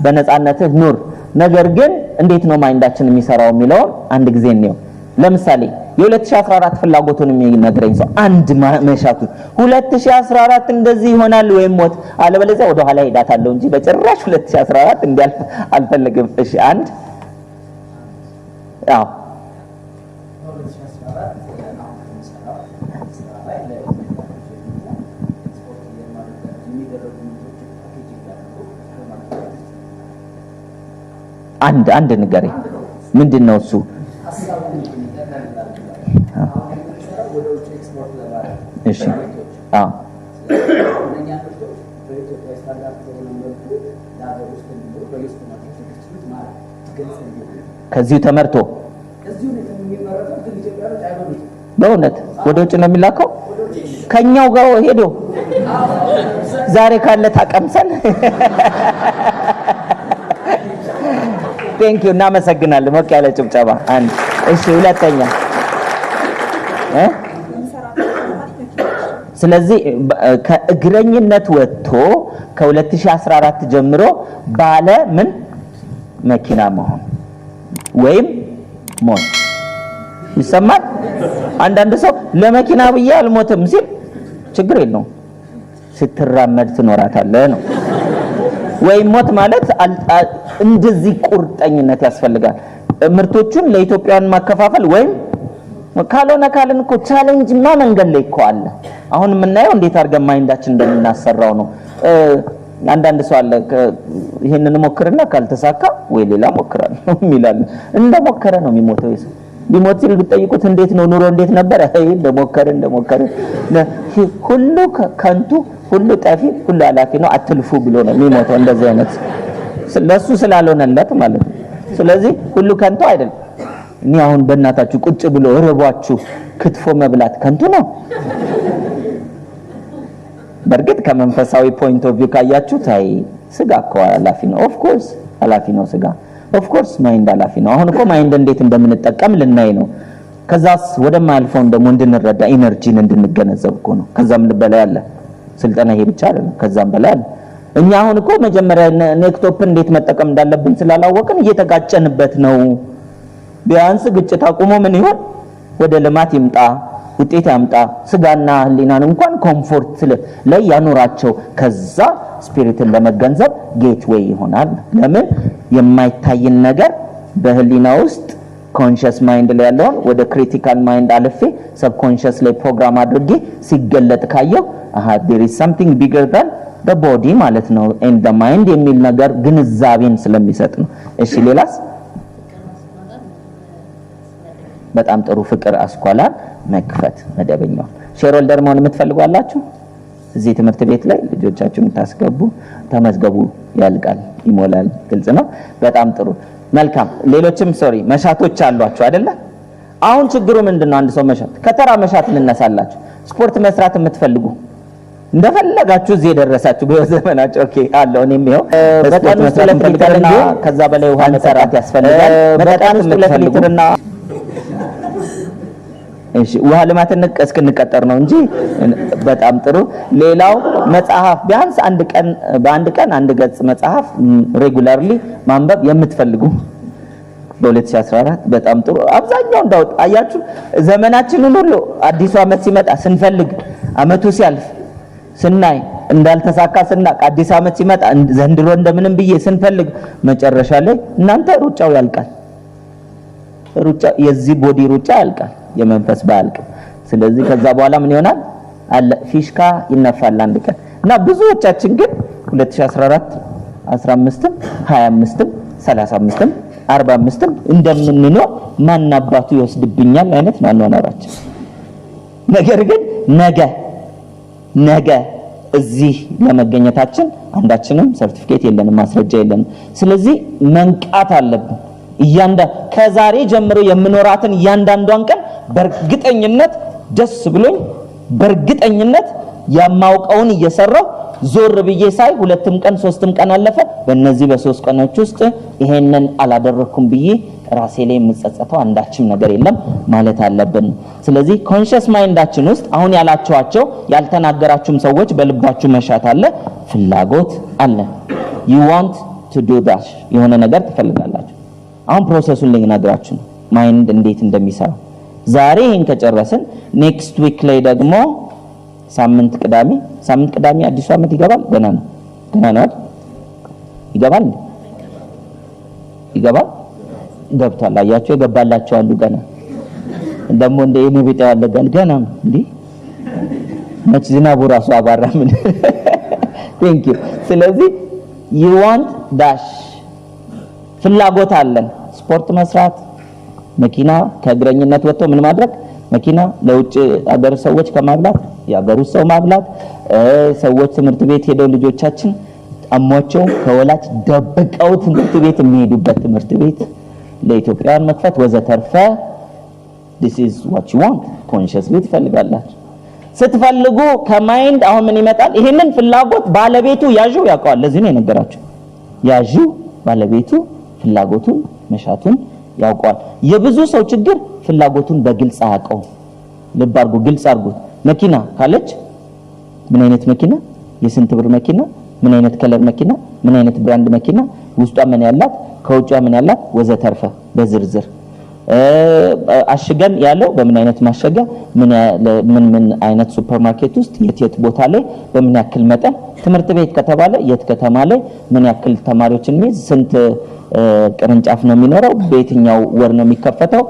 በነፃነትህ ኑር። ነገር ግን እንዴት ነው ማይንዳችን የሚሰራው የሚለው አንድ ጊዜ ነው። ለምሳሌ የ2014 ፍላጎቱን የሚነግረኝ ሰው አንድ መሻቱ 2014 እንደዚህ ይሆናል ወይም ሞት አለበለዚያ ወደ ኋላ ሄዳታለሁ እንጂ በጭራሽ 2014 እንዲያልፍ አልፈልግም። እሺ አንድ አዎ አንድ ንገረኝ ምንድነው እሱ? እሺ ከዚህ ተመርቶ በእውነት ወደ ውጭ ነው የሚላከው ከኛው ጋር ሄዶ ዛሬ ካለ ታቀምሰን ቴንክ ዩ እናመሰግናለን። ሞቅ ያለ ጭብጨባ። አንድ እሺ ሁለተኛ ስለዚህ ከእግረኝነት ወጥቶ ከ2014 ጀምሮ ባለ ምን መኪና መሆን ወይም ሞት ይሰማል። አንዳንድ ሰው ለመኪና ብዬ አልሞትም ሲል ችግር የለውም ስትራመድ ትኖራታለህ ነው። ወይም ሞት ማለት እንደዚህ ቁርጠኝነት ያስፈልጋል። ምርቶቹን ለኢትዮጵያውያን ማከፋፈል ወይም ካልሆነ ካልን እኮ ቻሌንጅ መንገድ ላይ እኮ አለ። አሁን የምናየው እንዴት አድርገን ማይንዳችን እንደምናሰራው ነው። አንዳንድ ሰው አለ ይሄንን ሞክርና ካልተሳካ ወይ ሌላ ሞክራለሁ ይላል። እንደሞከረ ነው የሚሞተው። ይሰው ሊሞት ሲል ብትጠይቁት እንዴት ነው ኑሮ እንዴት ነበር? አይ እንደሞከረ ሁሉ ከንቱ ሁሉ ጠፊ ሁሉ አላፊ ነው አትልፉ ብሎ ነው የሚሞተው። እንደዚህ አይነት ለሱ ስላልሆነለት ማለት ነው። ስለዚህ ሁሉ ከንቱ አይደለም። እኔ አሁን በእናታችሁ ቁጭ ብሎ ረቧችሁ ክትፎ መብላት ከንቱ ነው? በርግጥ ከመንፈሳዊ ፖይንት ኦፍ ቪው ካያችሁ ታይ ስጋ እኮ አላፊ ነው። ኦፍ ኮርስ አላፊ ነው ስጋ። ኦፍ ኮርስ ማይንድ አላፊ ነው። አሁን እኮ ማይንድ እንዴት እንደምንጠቀም ልናይ ነው። ከዛስ ወደማያልፈው ደግሞ እንድንረዳ ኢነርጂን እንድንገነዘብ እኮ ነው። ከዛም በላይ አለ ስልጠና። ይሄ ብቻ አይደለም፣ ከዛም በላይ አለ። እኛ አሁን እኮ መጀመሪያ ኔክቶፕ እንዴት መጠቀም እንዳለብን ስላላወቅን እየተጋጨንበት ነው። ቢያንስ ግጭት አቁሞ ምን ይሆን ወደ ልማት ይምጣ፣ ውጤት ያምጣ። ስጋና ህሊናን እንኳን ኮምፎርት ላይ ያኖራቸው። ከዛ ስፒሪትን ለመገንዘብ ጌትዌይ ይሆናል። ለምን የማይታይን ነገር በህሊና ውስጥ ኮንሺየስ ማይንድ ላይ ያለውን ወደ ክሪቲካል ማይንድ አልፌ ሰብኮንሺየስ ላይ ፕሮግራም አድርጌ ሲገለጥ ካየው there is something bigger than the body ማለት ነው and the mind የሚል ነገር ግንዛቤን ስለሚሰጥ ነው። እሺ ሌላስ? በጣም ጥሩ። ፍቅር አስኳላ መክፈት መደበኛው ሼርሆልደር መሆን የምትፈልጉ አላችሁ? እዚህ ትምህርት ቤት ላይ ልጆቻችሁን ታስገቡ፣ ተመዝገቡ ያልቃል፣ ይሞላል። ግልጽ ነው። በጣም ጥሩ መልካም። ሌሎችም መሻቶች አሏችሁ አይደለ? አሁን ችግሩ ምንድነው? አንድ ሰው መሻት ከተራ መሻት ልነሳላችሁ። ስፖርት መስራት የምትፈልጉ እንደፈለጋችሁ እዚህ የደረሳችሁ በዘመናችሁ አለው። እኔም ይሄው በቀን ውስጥ 2 ሊትርና ከዛ በላይ ውሃ መሰራት ያስፈልጋል። በቀን ውስጥ 2 ሊትርና ውሃ ልማትን እስክንቀጠር ነው እንጂ በጣም ጥሩ። ሌላው መጽሐፍ ቢያንስ በአንድ ቀን አንድ ገጽ መጽሐፍ ሬጉላርሊ ማንበብ የምትፈልጉ በ2014 በጣም ጥሩ። አብዛኛው እንዳውጥ አያችሁ ዘመናችንን ሁሉ አዲሱ ዓመት ሲመጣ ስንፈልግ ዓመቱ ሲያልፍ ስናይ እንዳልተሳካ ስናቅ አዲስ ዓመት ሲመጣ ዘንድሮ እንደምንም ብዬ ስንፈልግ መጨረሻ ላይ እናንተ ሩጫው ያልቃል። ሩጫ የዚህ ቦዲ ሩጫ ያልቃል፣ የመንፈስ ባያልቅም። ስለዚህ ከዛ በኋላ ምን ይሆናል? አለ ፊሽካ ይነፋል አንድ ቀን እና ብዙዎቻችን ግን 2014 15ም 25ም 35ም 45ም እንደምንኖር ማናባቱ ይወስድብኛል አይነት ማንዋናራችን። ነገር ግን ነገ እዚህ ለመገኘታችን አንዳችንም ሰርቲፊኬት የለንም፣ ማስረጃ የለንም። ስለዚህ መንቃት አለብን። ከዛሬ ጀምሮ የምኖራትን እያንዳንዷን ቀን በእርግጠኝነት ደስ ብሎኝ በእርግጠኝነት ያማውቀውን እየሰራው ዞር ብዬ ሳይ 2ም ቀን 3ም ቀን አለፈ፣ በእነዚህ በ3 ቀኖች ውስጥ ይሄንን አላደረኩም ብዬ ራሴ ላይ የምጸጸተው አንዳችም ነገር የለም ማለት አለብን። ስለዚህ ኮንሺየስ ማይንዳችን ውስጥ አሁን ያላችኋቸው ያልተናገራችሁም ሰዎች በልባችሁ መሻት አለ፣ ፍላጎት አለ። you want to do that የሆነ ነገር ትፈልጋላችሁ። አሁን ፕሮሰሱን ልነግራችሁ ነው ማይንድ እንዴት እንደሚሰራ። ዛሬ ይሄን ከጨረስን ኔክስት ዊክ ላይ ደግሞ ሳምንት ቅዳሜ አዲሱ ዓመት ይገባል። ገና ነው ይገባል ገብቷል። አያችሁ የገባላችሁ አሉ። ገና ደግሞ እንደ የኔ ቤት ያለ ገና እንዴ መች ዝናቡ ራሱ አባራ ምን thank you። ስለዚህ you want dash ፍላጎት አለን። ስፖርት መስራት፣ መኪና ከእግረኝነት ወጥቶ ምን ማድረግ፣ መኪና ለውጭ አገር ሰዎች ከማብላት ያገሩ ሰው ማብላት፣ ሰዎች ትምህርት ቤት ሄደው ልጆቻችን አሟቸው ከወላጅ ደብቀው ትምህርት ቤት የሚሄዱበት ትምህርት ቤት ለኢትዮጵያውያን መክፈት ወዘተርፈ። this is what you want consciously ትፈልጋላችሁ። ስትፈልጉ ከማይንድ አሁን ምን ይመጣል? ይሄንን ፍላጎት ባለቤቱ ያዥው ያውቀዋል። ለዚህ ነው የነገራችሁ። ያዥው ባለቤቱ ፍላጎቱን መሻቱን ያውቀዋል። የብዙ ሰው ችግር ፍላጎቱን በግልጽ አያውቀው። ልብ አድርጉ፣ ግልጽ አድርጉት። መኪና ካለች ምን አይነት መኪና፣ የስንት ብር መኪና፣ ምን አይነት ከለር መኪና፣ ምን አይነት ብራንድ መኪና፣ ውስጧ ምን ያላት፣ ከውጯ ምን ያላት ወዘተርፈ በዝርዝር አሽገን ያለው በምን አይነት ማሸጊያ፣ ምን አይነት ሱፐርማርኬት ውስጥ የት ቦታ ላይ በምን ያክል መጠን፣ ትምህርት ቤት ከተባለ የት ከተማ ላይ ምን ያክል ተማሪዎችን የሚይዝ፣ ስንት ቅርንጫፍ ነው የሚኖረው፣ በየትኛው ወር ነው የሚከፈተው፣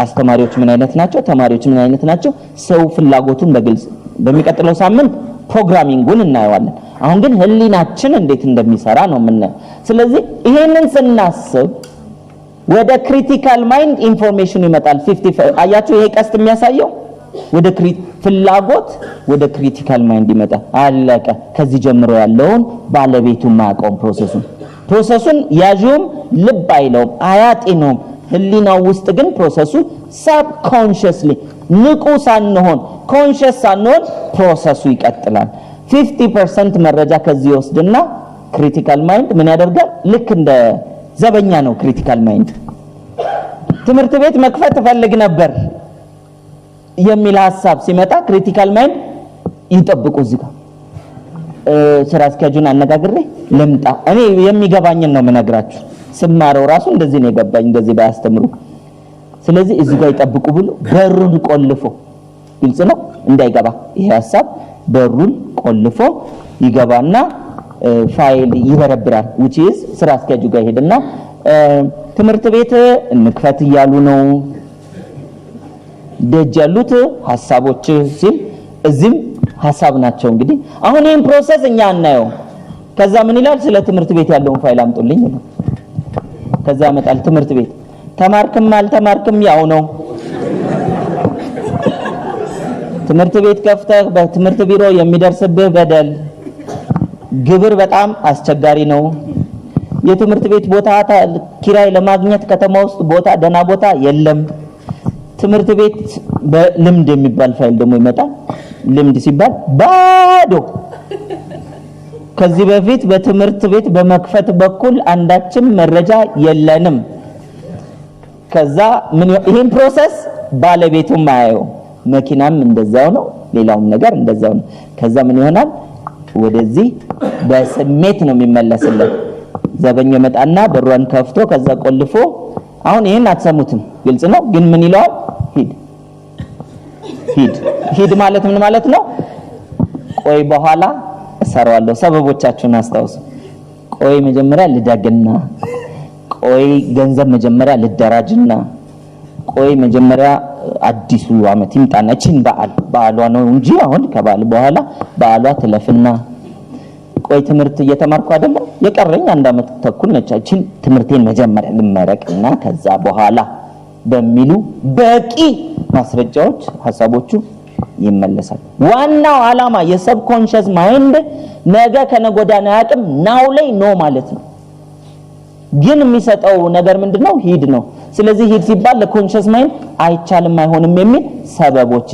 አስተማሪዎች ምን አይነት ናቸው፣ ተማሪዎች ምን አይነት ናቸው። ሰው ፍላጎቱን በግልጽ በሚቀጥለው ሳምንት ፕሮግራሚንጉን እናየዋለን። አሁን ግን ህሊናችን እንዴት እንደሚሰራ ነው የምናየው። ስለዚህ ይሄንን ስናስብ ወደ ክሪቲካል ማይንድ ኢንፎርሜሽን ይመጣል። 50 አያችሁ፣ ይሄ ቀስት የሚያሳየው ወደ ፍላጎት ወደ ክሪቲካል ማይንድ ይመጣል። አለቀ። ከዚህ ጀምሮ ያለውን ባለቤቱን ማቆም ፕሮሰሱን ያዥውም ልብ አይለውም አያጤነውም። ህሊናው ውስጥ ግን ፕሮሰሱ ሳብኮንሺየስሊ ንቁ ሳንሆን ኮንሺየስ ሳንሆን ፕሮሰሱ ይቀጥላል። 50% መረጃ ከዚህ ወስድና ክሪቲካል ማይንድ ምን ያደርጋል? ልክ እንደ ዘበኛ ነው ክሪቲካል ማይንድ። ትምህርት ቤት መክፈት ፈልግ ነበር የሚል ሐሳብ ሲመጣ ክሪቲካል ማይንድ ይጠብቁ እዚህ ጋር ስራ አስኪያጁን አነጋግሬ ልምጣ። እኔ የሚገባኝን ነው የምነግራችሁ። ስማረው ራሱ እንደዚህ ነው የገባኝ፣ እንደዚህ ባያስተምሩ። ስለዚህ እዚህ ጋር ይጠብቁ ብሎ በሩን ቆልፎ፣ ግልጽ ነው እንዳይገባ ይሄ ሐሳብ፣ በሩን ቆልፎ ይገባና ፋይል ይበረብራል። which is ስራ አስኪያጁ ጋር ሄድና ትምህርት ቤት እንክፈት እያሉ ነው ደጅ ያሉት ሐሳቦች ሲል እዚህም ሐሳብ ናቸው። እንግዲህ አሁን ይሄን ፕሮሰስ እኛ እናየው። ከዛ ምን ይላል? ስለ ትምህርት ቤት ያለውን ፋይል አምጡልኝ ነው። ከዛ ያመጣል። ትምህርት ቤት ተማርክም አልተማርክም ያው ነው። ትምህርት ቤት ከፍተህ በትምህርት ቢሮ የሚደርስብህ በደል ግብር በጣም አስቸጋሪ ነው። የትምህርት ቤት ቦታ ኪራይ ለማግኘት ከተማ ውስጥ ቦታ ደና ቦታ የለም። ትምህርት ቤት በልምድ የሚባል ፋይል ደግሞ ይመጣል። ልምድ ሲባል ባዶ። ከዚህ በፊት በትምህርት ቤት በመክፈት በኩል አንዳችም መረጃ የለንም። ከዛ ምን ይሄን ፕሮሰስ ባለቤቱም አያየው። መኪናም እንደዛው ነው፣ ሌላውም ነገር እንደዛው ነው። ከዛ ምን ይሆናል? ወደዚህ በስሜት ነው የሚመለስለት። ዘበኛ መጣና በሩን ከፍቶ ከዛ ቆልፎ አሁን ይሄን አትሰሙትም፣ ግልጽ ነው። ግን ምን ይለዋል? ሂድ ማለት ምን ማለት ነው? ቆይ በኋላ እሰራዋለሁ። ሰበቦቻችሁን አስታውሱ። ቆይ መጀመሪያ ልዳግና፣ ቆይ ገንዘብ መጀመሪያ ልደራጅና፣ ቆይ መጀመሪያ አዲሱ አመት ይምጣና እቺን በዓሏ ነው እንጂ አሁን ከበዓል በኋላ በዓሏ ትለፍና፣ ቆይ ትምህርት እየተማርኩ አይደለም የቀረኝ 1 አመት ተኩል ነች፣ እቺን ትምህርቴን መጀመሪያ ልመረቅና ከዛ በኋላ በሚሉ በቂ ማስረጃዎች ሐሳቦቹ ይመለሳል። ዋናው ዓላማ የሰብኮንሺየስ ማይንድ ነገ ከነጎዳና ያቅም ናው ላይ ነው ማለት ነው። ግን የሚሰጠው ነገር ምንድነው? ሂድ ነው። ስለዚህ ሂድ ሲባል ለኮንሺየስ ማይንድ አይቻልም አይሆንም የሚል ሰበቦች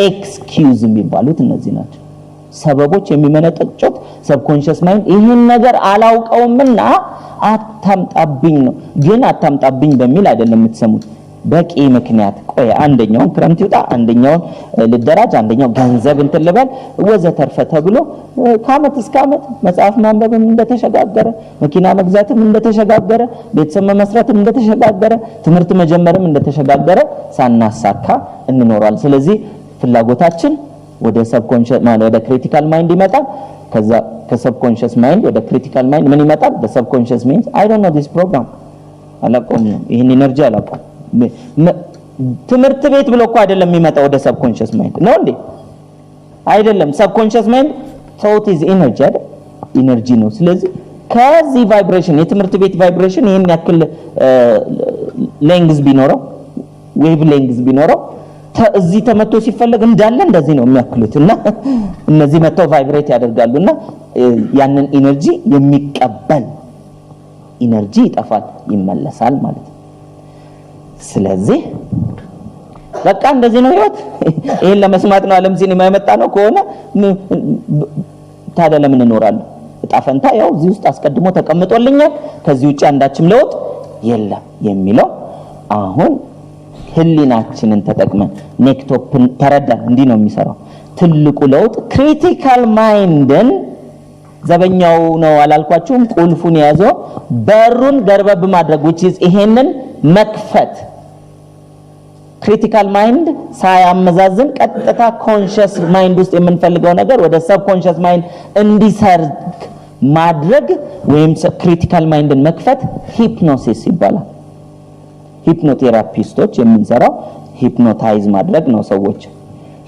ኤክስኪውዝ የሚባሉት እነዚህ ናቸው። ሰበቦች የሚመነጠጩት ሰብኮንሺየስ ማይንድ ይህን ነገር አላውቀውምና አታምጣብኝ ነው። ግን አታምጣብኝ በሚል አይደለም የምትሰሙት፣ በቂ ምክንያት። ቆይ አንደኛውን ክረምት ይውጣ፣ አንደኛውን ልደራጅ፣ አንደኛው ገንዘብ እንትን ልበል ወዘተርፈ ተብሎ ከአመት እስከ አመት መጽሐፍ ማንበብም እንደተሸጋገረ፣ መኪና መግዛትም እንደተሸጋገረ፣ ቤተሰብ መመስረትም እንደተሸጋገረ፣ ትምህርት መጀመርም እንደተሸጋገረ ሳናሳካ እንኖራለን። ስለዚህ ፍላጎታችን ወደ ሰብኮንሺየስ ማለት ወደ ክሪቲካል ማይንድ ይመጣል። ከዛ ከሰብኮንሺየስ ማይንድ ወደ ክሪቲካል ማይንድ ምን ይመጣል? በሰብኮንሺየስ ሚንስ አይ ዶንት ኖ ዲስ ፕሮግራም አላቆም ይሄን ኢነርጂ አላቆም። ትምህርት ቤት ብሎ እኮ አይደለም የሚመጣው ወደ ሰብኮንሺየስ ማይንድ ነው እንዴ? አይደለም። ሰብኮንሺየስ ማይንድ thought is energy አይደል? ኢነርጂ ነው። ስለዚህ ከዚህ ቫይብሬሽን የትምህርት ቤት ቫይብሬሽን ይሄን ያክል ሌንግዝ ቢኖረው ዌቭ ሌንግዝ ቢኖረው እዚህ ተመቶ ሲፈለግ እንዳለ እንደዚህ ነው የሚያክሉትና እነዚህ መተው ቫይብሬት ያደርጋሉና ያንን ኢነርጂ የሚቀበል ኢነርጂ ይጠፋል፣ ይመለሳል ማለት ነው። ስለዚህ በቃ እንደዚህ ነው ህይወት። ይሄን ለመስማት ነው ዓለም ሲኒማ የመጣ ነው ከሆነ ታዲያ ለምን እንኖራለን? እጣ ፈንታ ያው እዚህ ውስጥ አስቀድሞ ተቀምጦልኛል፣ ከዚህ ውጪ አንዳችም ለውጥ የለም የሚለው አሁን ህሊናችንን ተጠቅመን ኔክቶፕን ተረዳን። እንዲህ ነው የሚሰራው ትልቁ ለውጥ። ክሪቲካል ማይንድን ዘበኛው ነው አላልኳችሁም? ቁልፉን የያዘው በሩን ገርበብ ማድረግ which is ይሄንን መክፈት። ክሪቲካል ማይንድ ሳያመዛዝን ቀጥታ ኮንሺየስ ማይንድ ውስጥ የምንፈልገው ነገር ወደ ሰብኮንሺየስ ማይንድ እንዲሰርግ ማድረግ ወይም ክሪቲካል ማይንድን መክፈት ሂፕኖሲስ ይባላል። ሂፕኖቴራፒስቶች የምንሰራው ሂፕኖታይዝ ማድረግ ነው። ሰዎች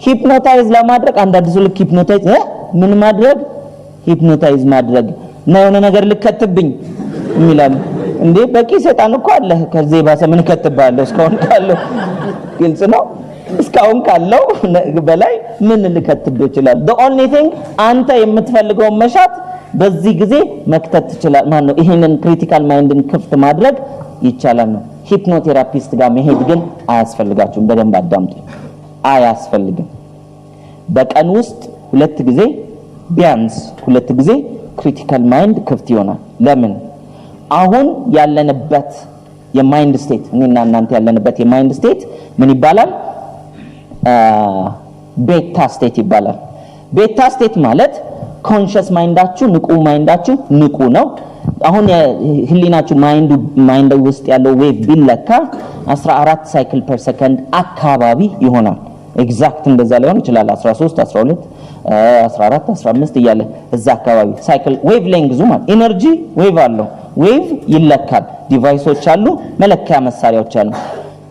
ሂፕኖታይዝ ለማድረግ አንዳንድ ሰው ልክ ሂፕኖታይዝ ምን ማድረግ ሂፕኖታይዝ ማድረግ ነው የሆነ ነገር ልከትብኝ የሚላል እንዴ? በቂ ሰይጣን እኮ አለ። ከዚህ ባሰ ምን ከተባለው እስካሁን ካለው ግልጽ ነው። እስካሁን ካለው በላይ ምን ልከትብ ይችላል? the only thing አንተ የምትፈልገው መሻት በዚህ ጊዜ መክተት ይችላል። ማን ነው ይሄንን ክሪቲካል ማይንድን ክፍት ማድረግ ይቻላል ነው። ሂፕኖቴራፒስት ጋር መሄድ ግን አያስፈልጋችሁም። በደንብ አዳምጡ። አያስፈልግም። በቀን ውስጥ 2 ጊዜ ቢያንስ 2 ጊዜ ክሪቲካል ማይንድ ክፍት ይሆናል። ለምን? አሁን ያለንበት የማይንድ ስቴት እኔና እናንተ ያለንበት የማይንድ ስቴት ምን ይባላል? ቤታ ስቴት ይባላል። ቤታ ስቴት ማለት ኮንሺየስ ማይንዳችሁ ንቁ ማይንዳችሁ ንቁ ነው። አሁን ህሊናችሁ ማይንድ ውስጥ ያለው ዌቭ ቢለካ 14 ሳይክል ፐር ሰከንድ አካባቢ ይሆናል። ኤግዛክት እንደዛ ሊሆን ይችላል 13 12 14 15 እያለ እዛ አካባቢ ሳይክል ዌቭ ሌንግዙ ማለት ኢነርጂ ዌቭ አለው። ዌቭ ይለካል። ዲቫይሶች አሉ፣ መለኪያ መሳሪያዎች አሉ።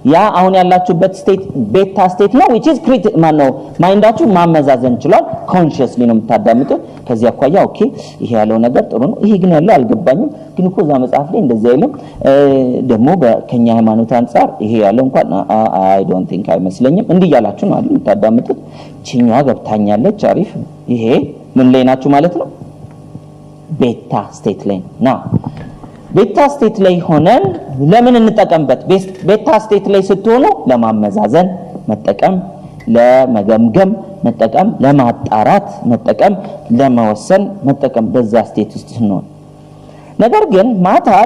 ያ አሁን ያላችሁበት ስቴት ቤታ ስቴት ነው which is ማነው ማይንዳችሁ ማመዛዘን ይችላል። ኮንሺየስሊ ነው የምታዳምጡት። ከዚህ አኳያ ኦኬ ይሄ ያለው ነገር ጥሩ ነው፣ ይሄ ግን ያለው አልገባኝም፣ ግን እኮ እዛ መጽሐፍ ላይ እንደዛ አይልም፣ ደግሞ በከኛ ሃይማኖት አንፃር ይሄ ያለው እንኳን I don't think አይመስለኝም። እንዲህ ያላችሁ ነው አይደል የምታዳምጡት። ቺኛዋ ገብታኛለች፣ አሪፍ። ይሄ ምን ላይ ናችሁ ማለት ነው? ቤታ ስቴት ላይ ነው። ቤታ ስቴት ላይ ሆነን ለምን እንጠቀምበት? ቤታ ስቴት ላይ ስትሆኑ ለማመዛዘን መጠቀም፣ ለመገምገም መጠቀም፣ ለማጣራት መጠቀም፣ ለመወሰን መጠቀም በዛ ስቴት ውስጥ ነው። ነገር ግን ማታ